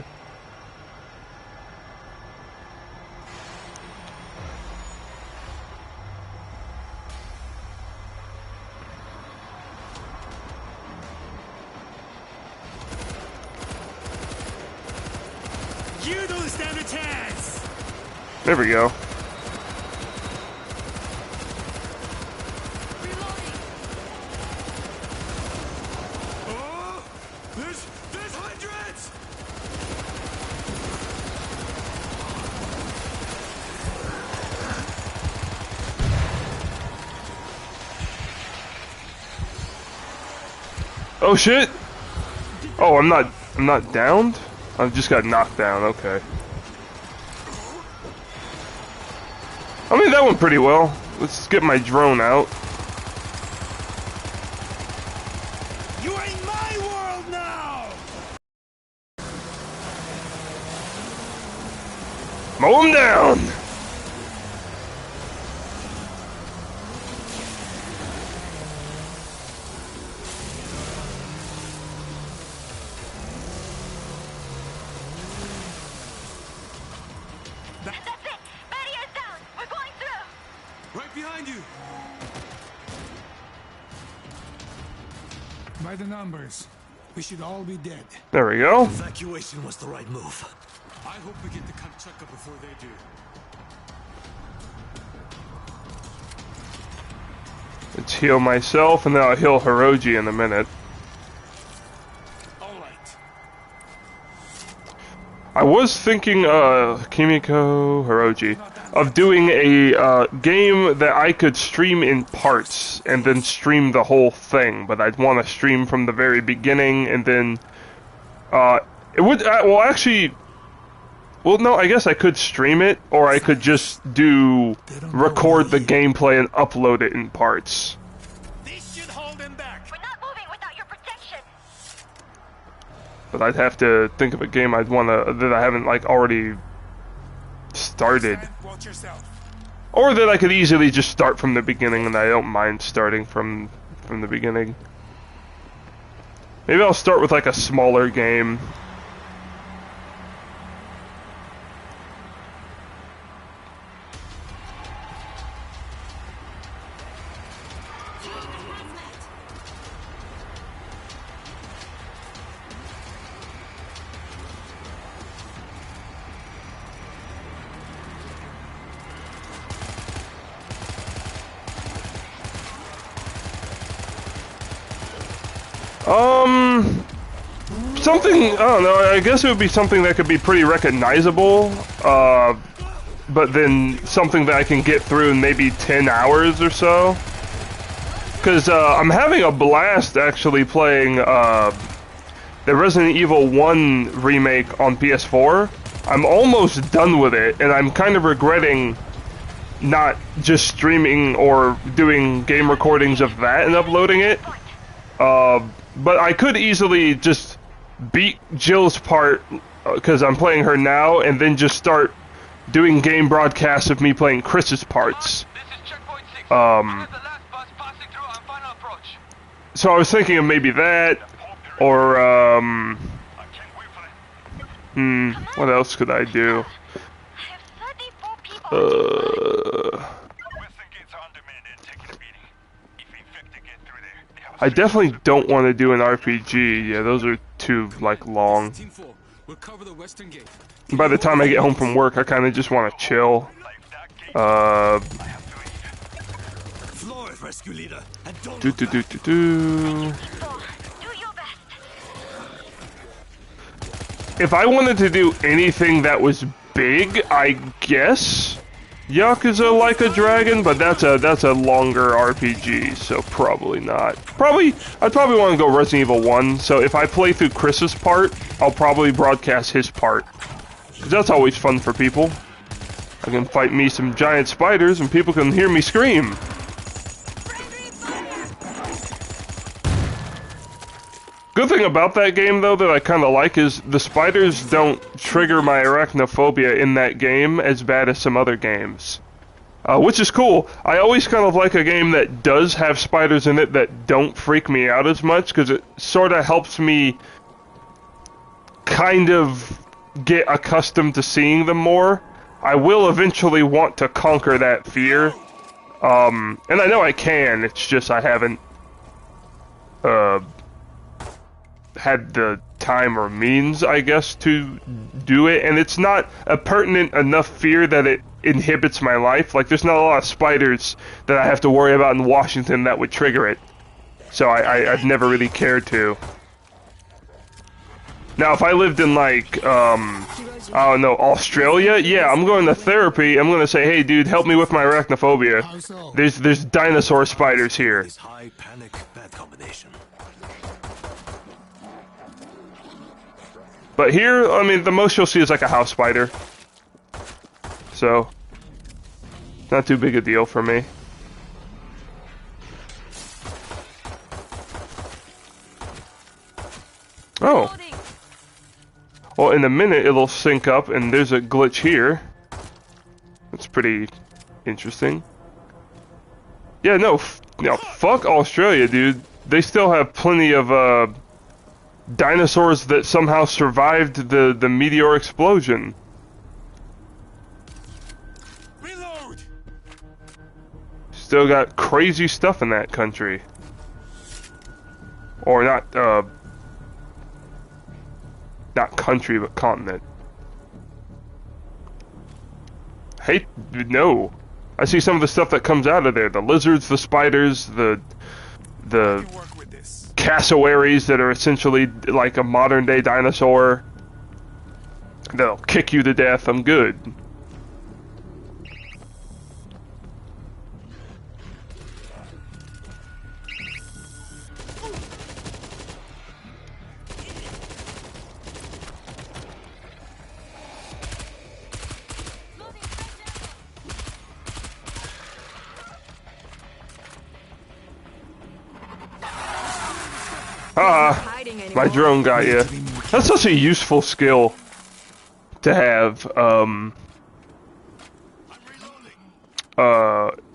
You don't stand a chance.
There we go.
Oh, there's hundreds.
Oh shit! Oh, I'm not downed? I just got knocked down, okay. I mean, that went pretty well. Let's get my drone out.
You are in my world now.
Mow him down!
That's it! Barrier's down! We're going through!
Right behind you. By the numbers, we should all be dead.
There we go.
Evacuation was the right move.
I hope we get to Kamchatka before they do.
Let's heal myself, and then I'll heal Hiroji in a minute.
All right.
I was thinking, Kimiko, Hiroji, of doing a game that I could stream in parts and then stream the whole thing, but I'd want to stream from the very beginning and then It would, well, actually, well, no, I guess I could stream it, or I could just record the gameplay and upload it in parts.
This should hold them back.
We're not moving without your protection.
But I'd have to think of a game I'd that I haven't, like, already started.
Watch yourself.
Or that I could easily just start from the beginning, and I don't mind starting from the beginning. Maybe I'll start with, like, a smaller game. Something, I don't know, I guess it would be something that could be pretty recognizable, but then something that I can get through in maybe 10 hours or so. Because I'm having a blast actually playing the Resident Evil 1 remake on PS4. I'm almost done with it, and I'm kind of regretting not just streaming or doing game recordings of that and uploading it. But I could easily just beat Jill's part, because I'm playing her now, and then just start doing game broadcasts of me playing Chris's parts. So I was thinking of maybe that, or, what else could I do? I definitely don't want to do an RPG. Yeah, those are too, like, long. By the time I get home from work, I kind of just want to chill. If I wanted to do anything that was big, I guess Yakuza Like a Dragon, but that's a longer RPG, so probably not. I'd probably want to go Resident Evil 1, so if I play through Chris's part, I'll probably broadcast his part. 'Cause that's always fun for people. I can fight me some giant spiders and people can hear me scream. Good thing about that game, though, that I kind of like is the spiders don't trigger my arachnophobia in that game as bad as some other games. Which is cool. I always kind of like a game that does have spiders in it that don't freak me out as much, because it sort of helps me kind of get accustomed to seeing them more. I will eventually want to conquer that fear. And I know I can, it's just I haven't had the time or means, I guess, to do it, and it's not a pertinent enough fear that it inhibits my life. Like, there's not a lot of spiders that I have to worry about in Washington that would trigger it. So I've never really cared to. Now, if I lived in, like, I don't know, Australia, yeah, I'm going to therapy. I'm going to say, hey, dude, help me with my arachnophobia. There's dinosaur spiders here.
High panic, bad combination.
But here, I mean, the most you'll see is like a house spider. So, not too big a deal for me. Oh. Well, in a minute it'll sync up and there's a glitch here. That's pretty interesting. Yeah, no, fuck Australia, dude. They still have plenty of, dinosaurs that somehow survived the meteor explosion.
Reload.
Still got crazy stuff in that country. Or not country, but continent. Hey, no. I see some of the stuff that comes out of there. The lizards, the spiders, the cassowaries that are essentially like a modern day dinosaur. They'll kick you to death. I'm good.
hiding
My
anymore.
drone got you. That's such a useful skill to have,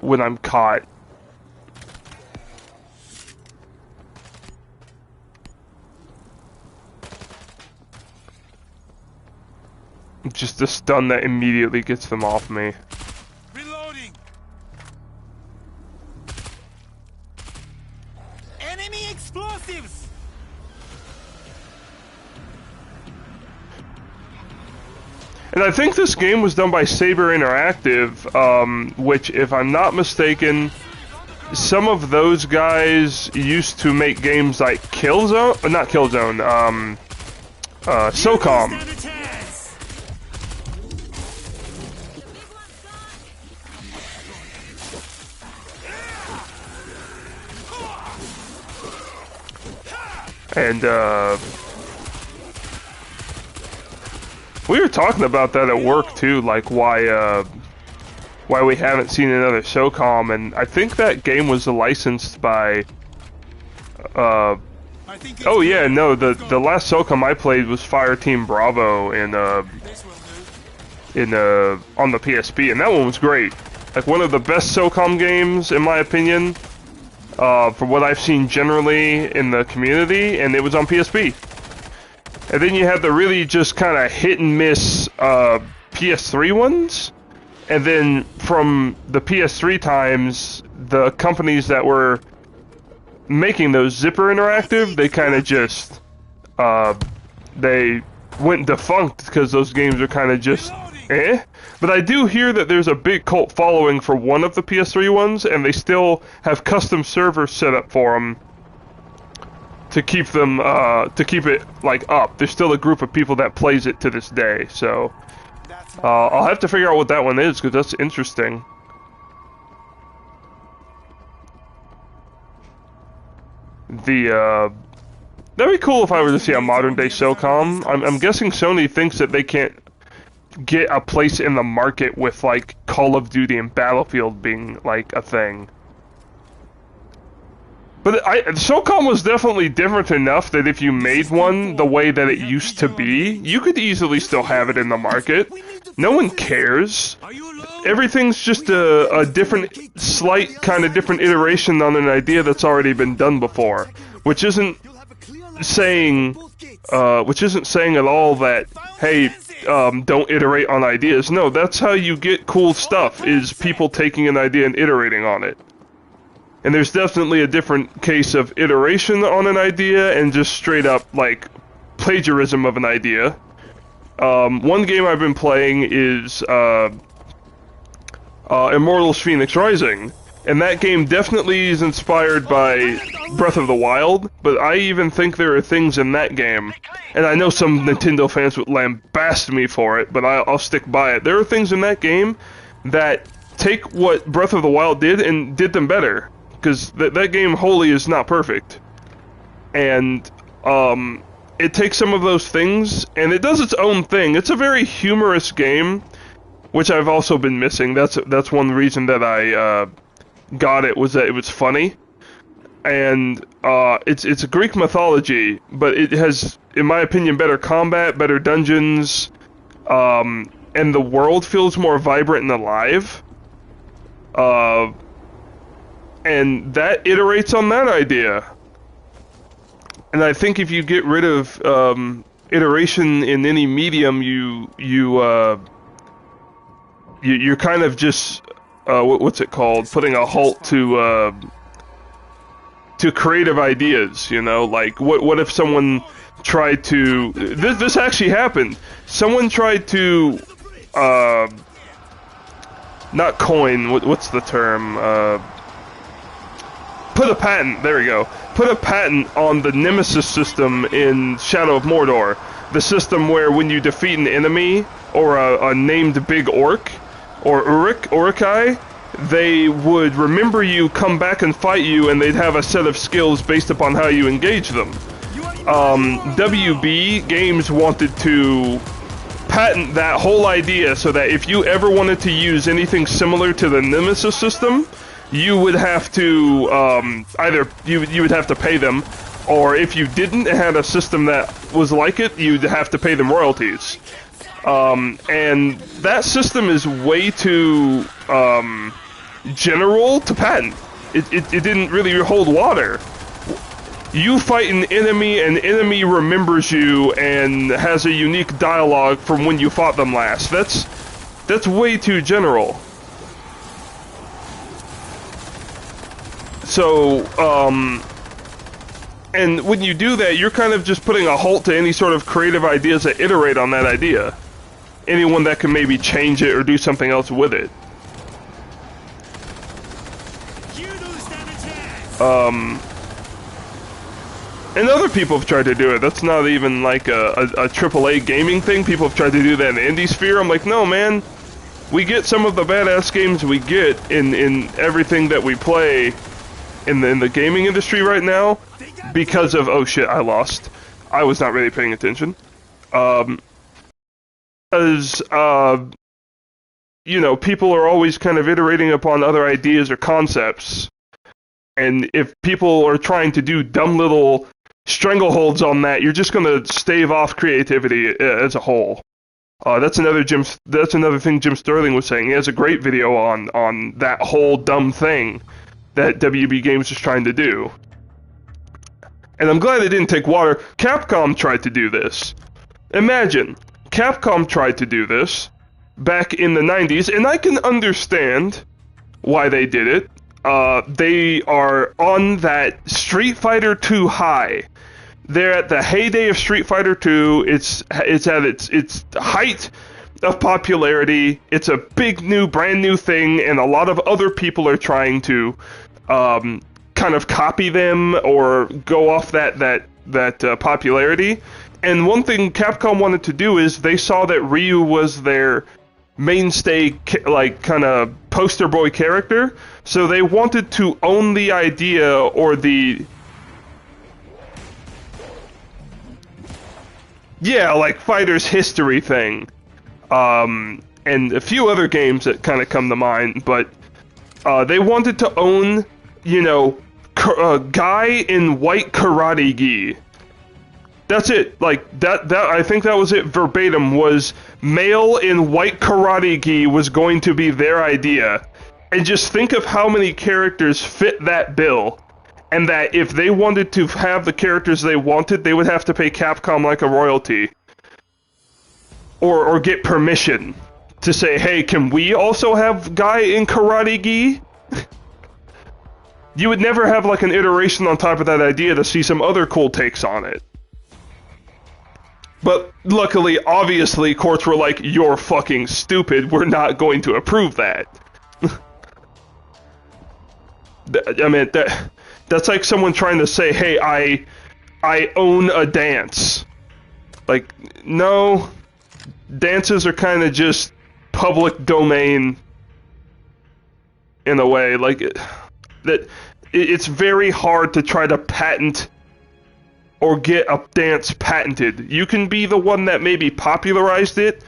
when I'm caught. Just a stun that immediately gets them off me.
Reloading. Enemy explosives.
And I think this game was done by Saber Interactive, which, if I'm not mistaken, some of those guys used to make games like Killzone, not Killzone, SOCOM. And, we were talking about that at work too, like why we haven't seen another SOCOM, and I think that game was licensed by, oh yeah, no, the last SOCOM I played was Fireteam Bravo on the PSP, and that one was great. Like one of the best SOCOM games, in my opinion, from what I've seen generally in the community, and it was on PSP. And then you have the really just kind of hit and miss PS3 ones. And then from the PS3 times, the companies that were making those, Zipper Interactive, they kind of just, they went defunct because those games are kind of just, eh? But I do hear that there's a big cult following for one of the PS3 ones, and they still have custom servers set up for them. To keep them, to keep it, like, up. There's still a group of people that plays it to this day, so... I'll have to figure out what that one is, because that's interesting. That'd be cool if I were to see a modern-day SOCOM. I'm guessing Sony thinks that they can't get a place in the market with, like, Call of Duty and Battlefield being, like, a thing. But SOCOM was definitely different enough that if you made one the way that it used to be, you could easily still have it in the market. No one cares. Everything's just a different, slight kind of different iteration on an idea that's already been done before, which isn't saying at all that, hey, don't iterate on ideas. No, that's how you get cool stuff, is people taking an idea and iterating on it. And there's definitely a different case of iteration on an idea and just straight up, like, plagiarism of an idea. One game I've been playing is Immortals Phoenix Rising. And that game definitely is inspired by Breath of the Wild, but I even think there are things in that game, and I know some Nintendo fans would lambaste me for it, but I'll stick by it. There are things in that game that take what Breath of the Wild did and did them better. Because that game wholly is not perfect. And, it takes some of those things, and it does its own thing. It's a very humorous game, which I've also been missing. That's one reason that I, got it, was that it was funny. And, it's a Greek mythology, but it has, in my opinion, better combat, better dungeons, and the world feels more vibrant and alive. And that iterates on that idea. And I think if you get rid of iteration in any medium, you're kind of just what's it called? Putting a halt to creative ideas. You know, like what if someone tried to? This actually happened. Someone tried to not coin. What's the term? Put a patent, there we go. Put a patent on the Nemesis system in Shadow of Mordor. The system where when you defeat an enemy, or a named big orc, or Urukai, they would remember you, come back and fight you, and they'd have a set of skills based upon how you engage them. WB Games wanted to patent that whole idea so that if you ever wanted to use anything similar to the Nemesis system, you would have to, either you would have to pay them, Or if you didn't and had a system that was like it, you'd have to pay them royalties. And that system is way too general to patent. It didn't really hold water. You fight an enemy remembers you and has a unique dialogue from when you fought them last. That's way too general. So, and when you do that, you're kind of just putting a halt to any sort of creative ideas that iterate on that idea. Anyone that can maybe change it or do something else with it. And other people have tried to do it. That's not even like a AAA gaming thing. People have tried to do that in the indie sphere. I'm like, no, man. We get some of the badass games we get in everything that we play in the gaming industry right now because of, oh shit, I lost. I was not really paying attention. As you know, people are always kind of iterating upon other ideas or concepts. And if people are trying to do dumb little strangleholds on that, you're just going to stave off creativity as a whole. That's another thing Jim Sterling was saying. He has a great video on that whole dumb thing that WB Games is trying to do. And I'm glad they didn't take water. Capcom tried to do this. Imagine, Capcom tried to do this back in the 90s, and I can understand why they did it. They are on that Street Fighter 2 high. They're at the heyday of Street Fighter 2. It's at its height of popularity. It's a big new, brand new thing, and a lot of other people are trying to kind of copy them or go off that popularity. And one thing Capcom wanted to do is they saw that Ryu was their mainstay, like, kind of poster boy character, so they wanted to own the idea or the... Yeah, like Fighter's history thing. And a few other games that kind of come to mind, but they wanted to own, you know, a guy in white karate gi. That's it. Like, that I think that was it verbatim, was male in white karate gi was going to be their idea. And just think of how many characters fit that bill. And that if they wanted to have the characters they wanted, they would have to pay Capcom like a royalty. Or get permission to say, hey, can we also have guy in karate gi? You would never have like an iteration on top of that idea to see some other cool takes on it. But luckily, obviously, courts were like, you're fucking stupid, we're not going to approve that. I mean, that's like someone trying to say, hey, I own a dance. Like, no, dances are kind of just public domain in a way. Like, it's very hard to try to patent or get a dance patented. You can be the one that maybe popularized it,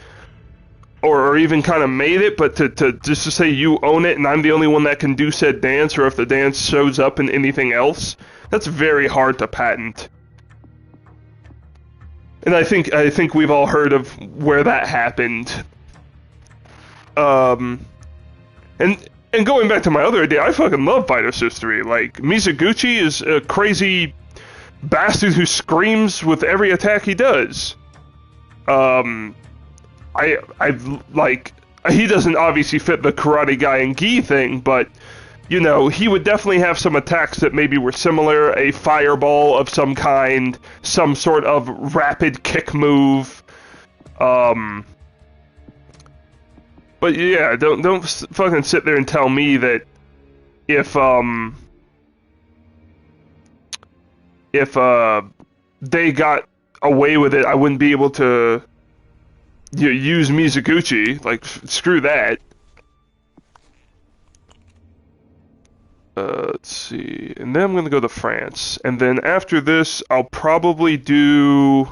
or even kind of made it, but to just to say you own it and I'm the only one that can do said dance, or if the dance shows up in anything else, that's very hard to patent. And I think we've all heard of where that happened. And going back to my other idea, I fucking love Fighter's history. Like, Mizuguchi is a crazy bastard who screams with every attack he does. I like, he doesn't obviously fit the karate guy and gi thing, but, you know, he would definitely have some attacks that maybe were similar, a fireball of some kind, some sort of rapid kick move. But yeah, don't fucking sit there and tell me that if they got away with it, I wouldn't be able to use Mizuguchi. Like, screw that. Let's see. And then I'm going to go to France. And then after this, I'll probably do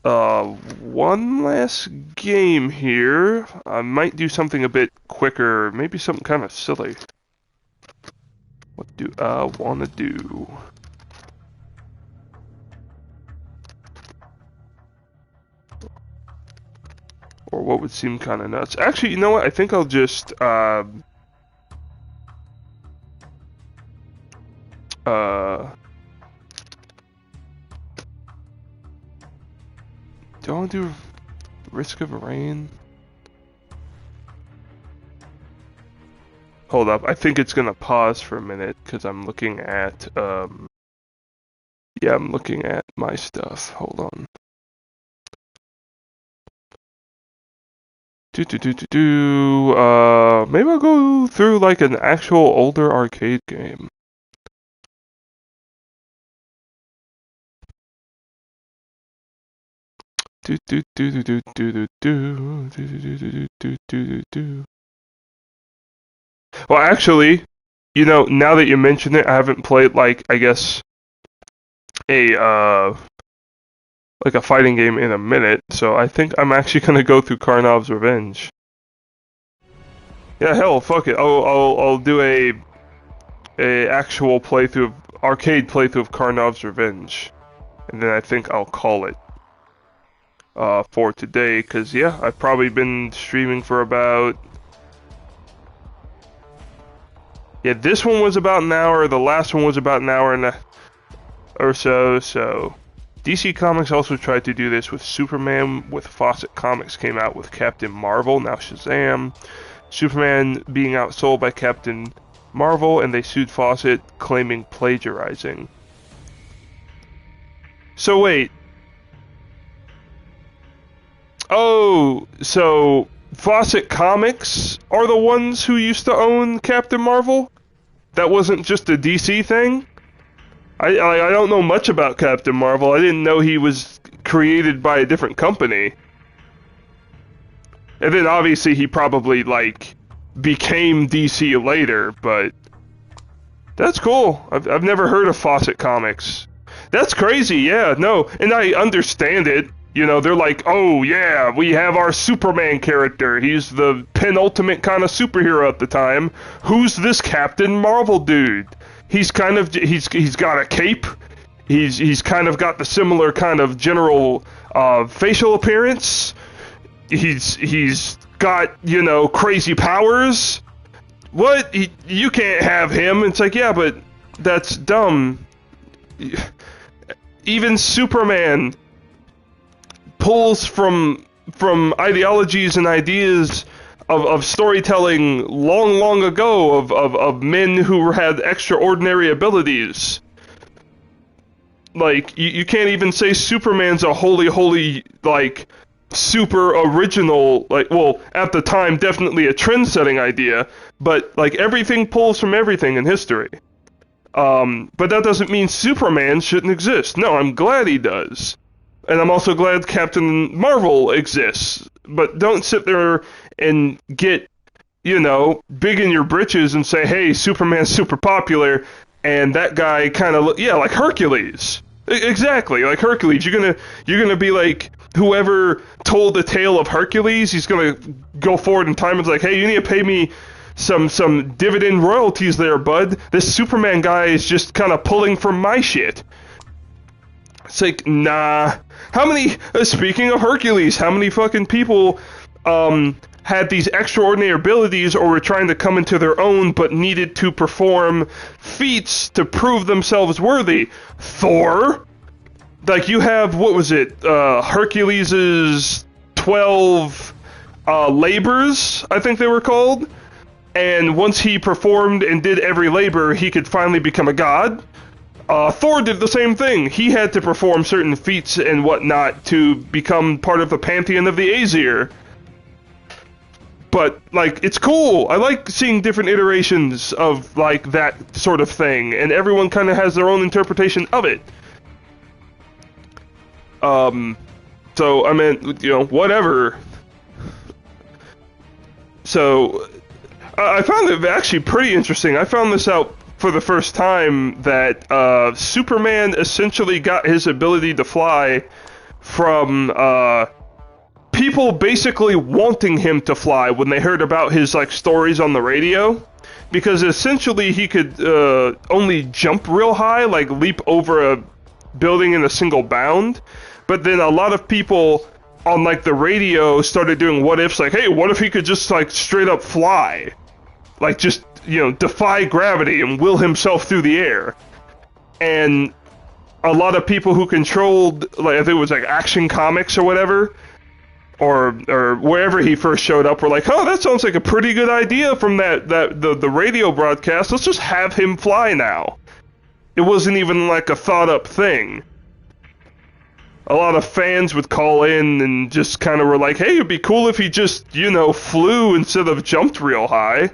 one last game here. I might do something a bit quicker. Maybe something kind of silly. What do I want to do? or what would seem kind of nuts. Actually, you know what? I think I'll just do I want to do Risk of Rain? Hold up, I think it's gonna pause for a minute because I'm looking at yeah, I'm looking at my stuff. Hold on. Maybe I'll go through like an actual older arcade game. Well, actually, you know, now that you mention it, I haven't played like I guess a like a fighting game in a minute, so I think I'm actually gonna go through Karnov's Revenge. Yeah, hell, fuck it. I'll do a actual playthrough, arcade playthrough of Karnov's Revenge, and then I think I'll call it for today. Cause yeah, I've probably been streaming for about this one was about an hour. The last one was about an hour and or so. So DC Comics also tried to do this with Superman. With Fawcett Comics came out with Captain Marvel. Now Shazam. Superman being outsold by Captain Marvel, and they sued Fawcett, claiming plagiarizing. So wait. Oh, so Fawcett Comics are the ones who used to own Captain Marvel? That wasn't just a DC thing? I don't know much about Captain Marvel. I didn't know he was created by a different company. And then obviously he probably like became DC later, but that's cool. I've never heard of Fawcett Comics. That's crazy, yeah, no, and I understand it. You know, they're like, oh yeah, we have our Superman character. He's the penultimate kind of superhero at the time. Who's this Captain Marvel dude? He's kind of he's got a cape. He's kind of got the similar kind of general facial appearance. He's got, you know, crazy powers. What? You can't have him. It's like, yeah, but that's dumb. Even Superman pulls from ideologies and ideas of storytelling long ago of men who had extraordinary abilities. Like, you can't even say Superman's a holy, like, super original, like, well, at the time, definitely a trend-setting idea, but, like, everything pulls from everything in history. But that doesn't mean Superman shouldn't exist. No, I'm glad he does. And I'm also glad Captain Marvel exists. But don't sit there and get, you know, big in your britches and say, hey, Superman's super popular, and that guy kind of, yeah, like Hercules. Exactly, like Hercules. You're gonna be like, whoever told the tale of Hercules, he's gonna go forward in time and it's like, hey, you need to pay me some dividend royalties there, bud. This Superman guy is just kind of pulling from my shit. It's like, nah. How many, speaking of Hercules, how many fucking people had these extraordinary abilities or were trying to come into their own but needed to perform feats to prove themselves worthy? Thor? Like, you have, what was it, Hercules' 12 labors, I think they were called? And once he performed and did every labor, he could finally become a god. Thor did the same thing. He had to perform certain feats and whatnot to become part of the pantheon of the Aesir. But, like, it's cool. I like seeing different iterations of, like, that sort of thing. And everyone kind of has their own interpretation of it. So, I mean, you know, whatever. So, I found it actually pretty interesting. I found this out for the first time that Superman essentially got his ability to fly from people basically wanting him to fly when they heard about his like stories on the radio, because essentially he could only jump real high, like leap over a building in a single bound. But then a lot of people on like the radio started doing what ifs, like, hey, what if he could just like straight up fly, like just, you know, defy gravity and will himself through the air. And a lot of people who controlled, like, if it was like Action Comics or whatever, or wherever he first showed up, were like, oh, that sounds like a pretty good idea from the radio broadcast. Let's just have him fly now. It wasn't even like a thought up thing. A lot of fans would call in and just kind of were like, hey, it'd be cool if he just, you know, flew instead of jumped real high.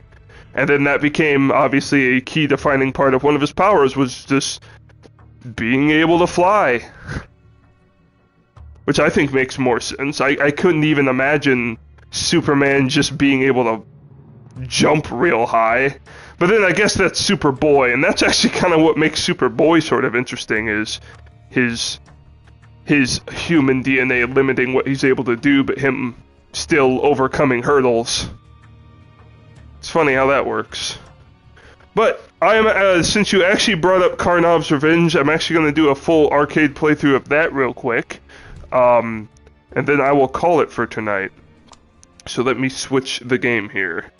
And then that became obviously a key defining part of one of his powers, was just being able to fly. Which I think makes more sense. I couldn't even imagine Superman just being able to jump real high. But then I guess that's Superboy, and that's actually kind of what makes Superboy sort of interesting, is his human DNA limiting what he's able to do, but him still overcoming hurdles. It's funny how that works. But I am, since you actually brought up Karnov's Revenge, I'm actually going to do a full arcade playthrough of that real quick. And then I will call it for tonight. So let me switch the game here.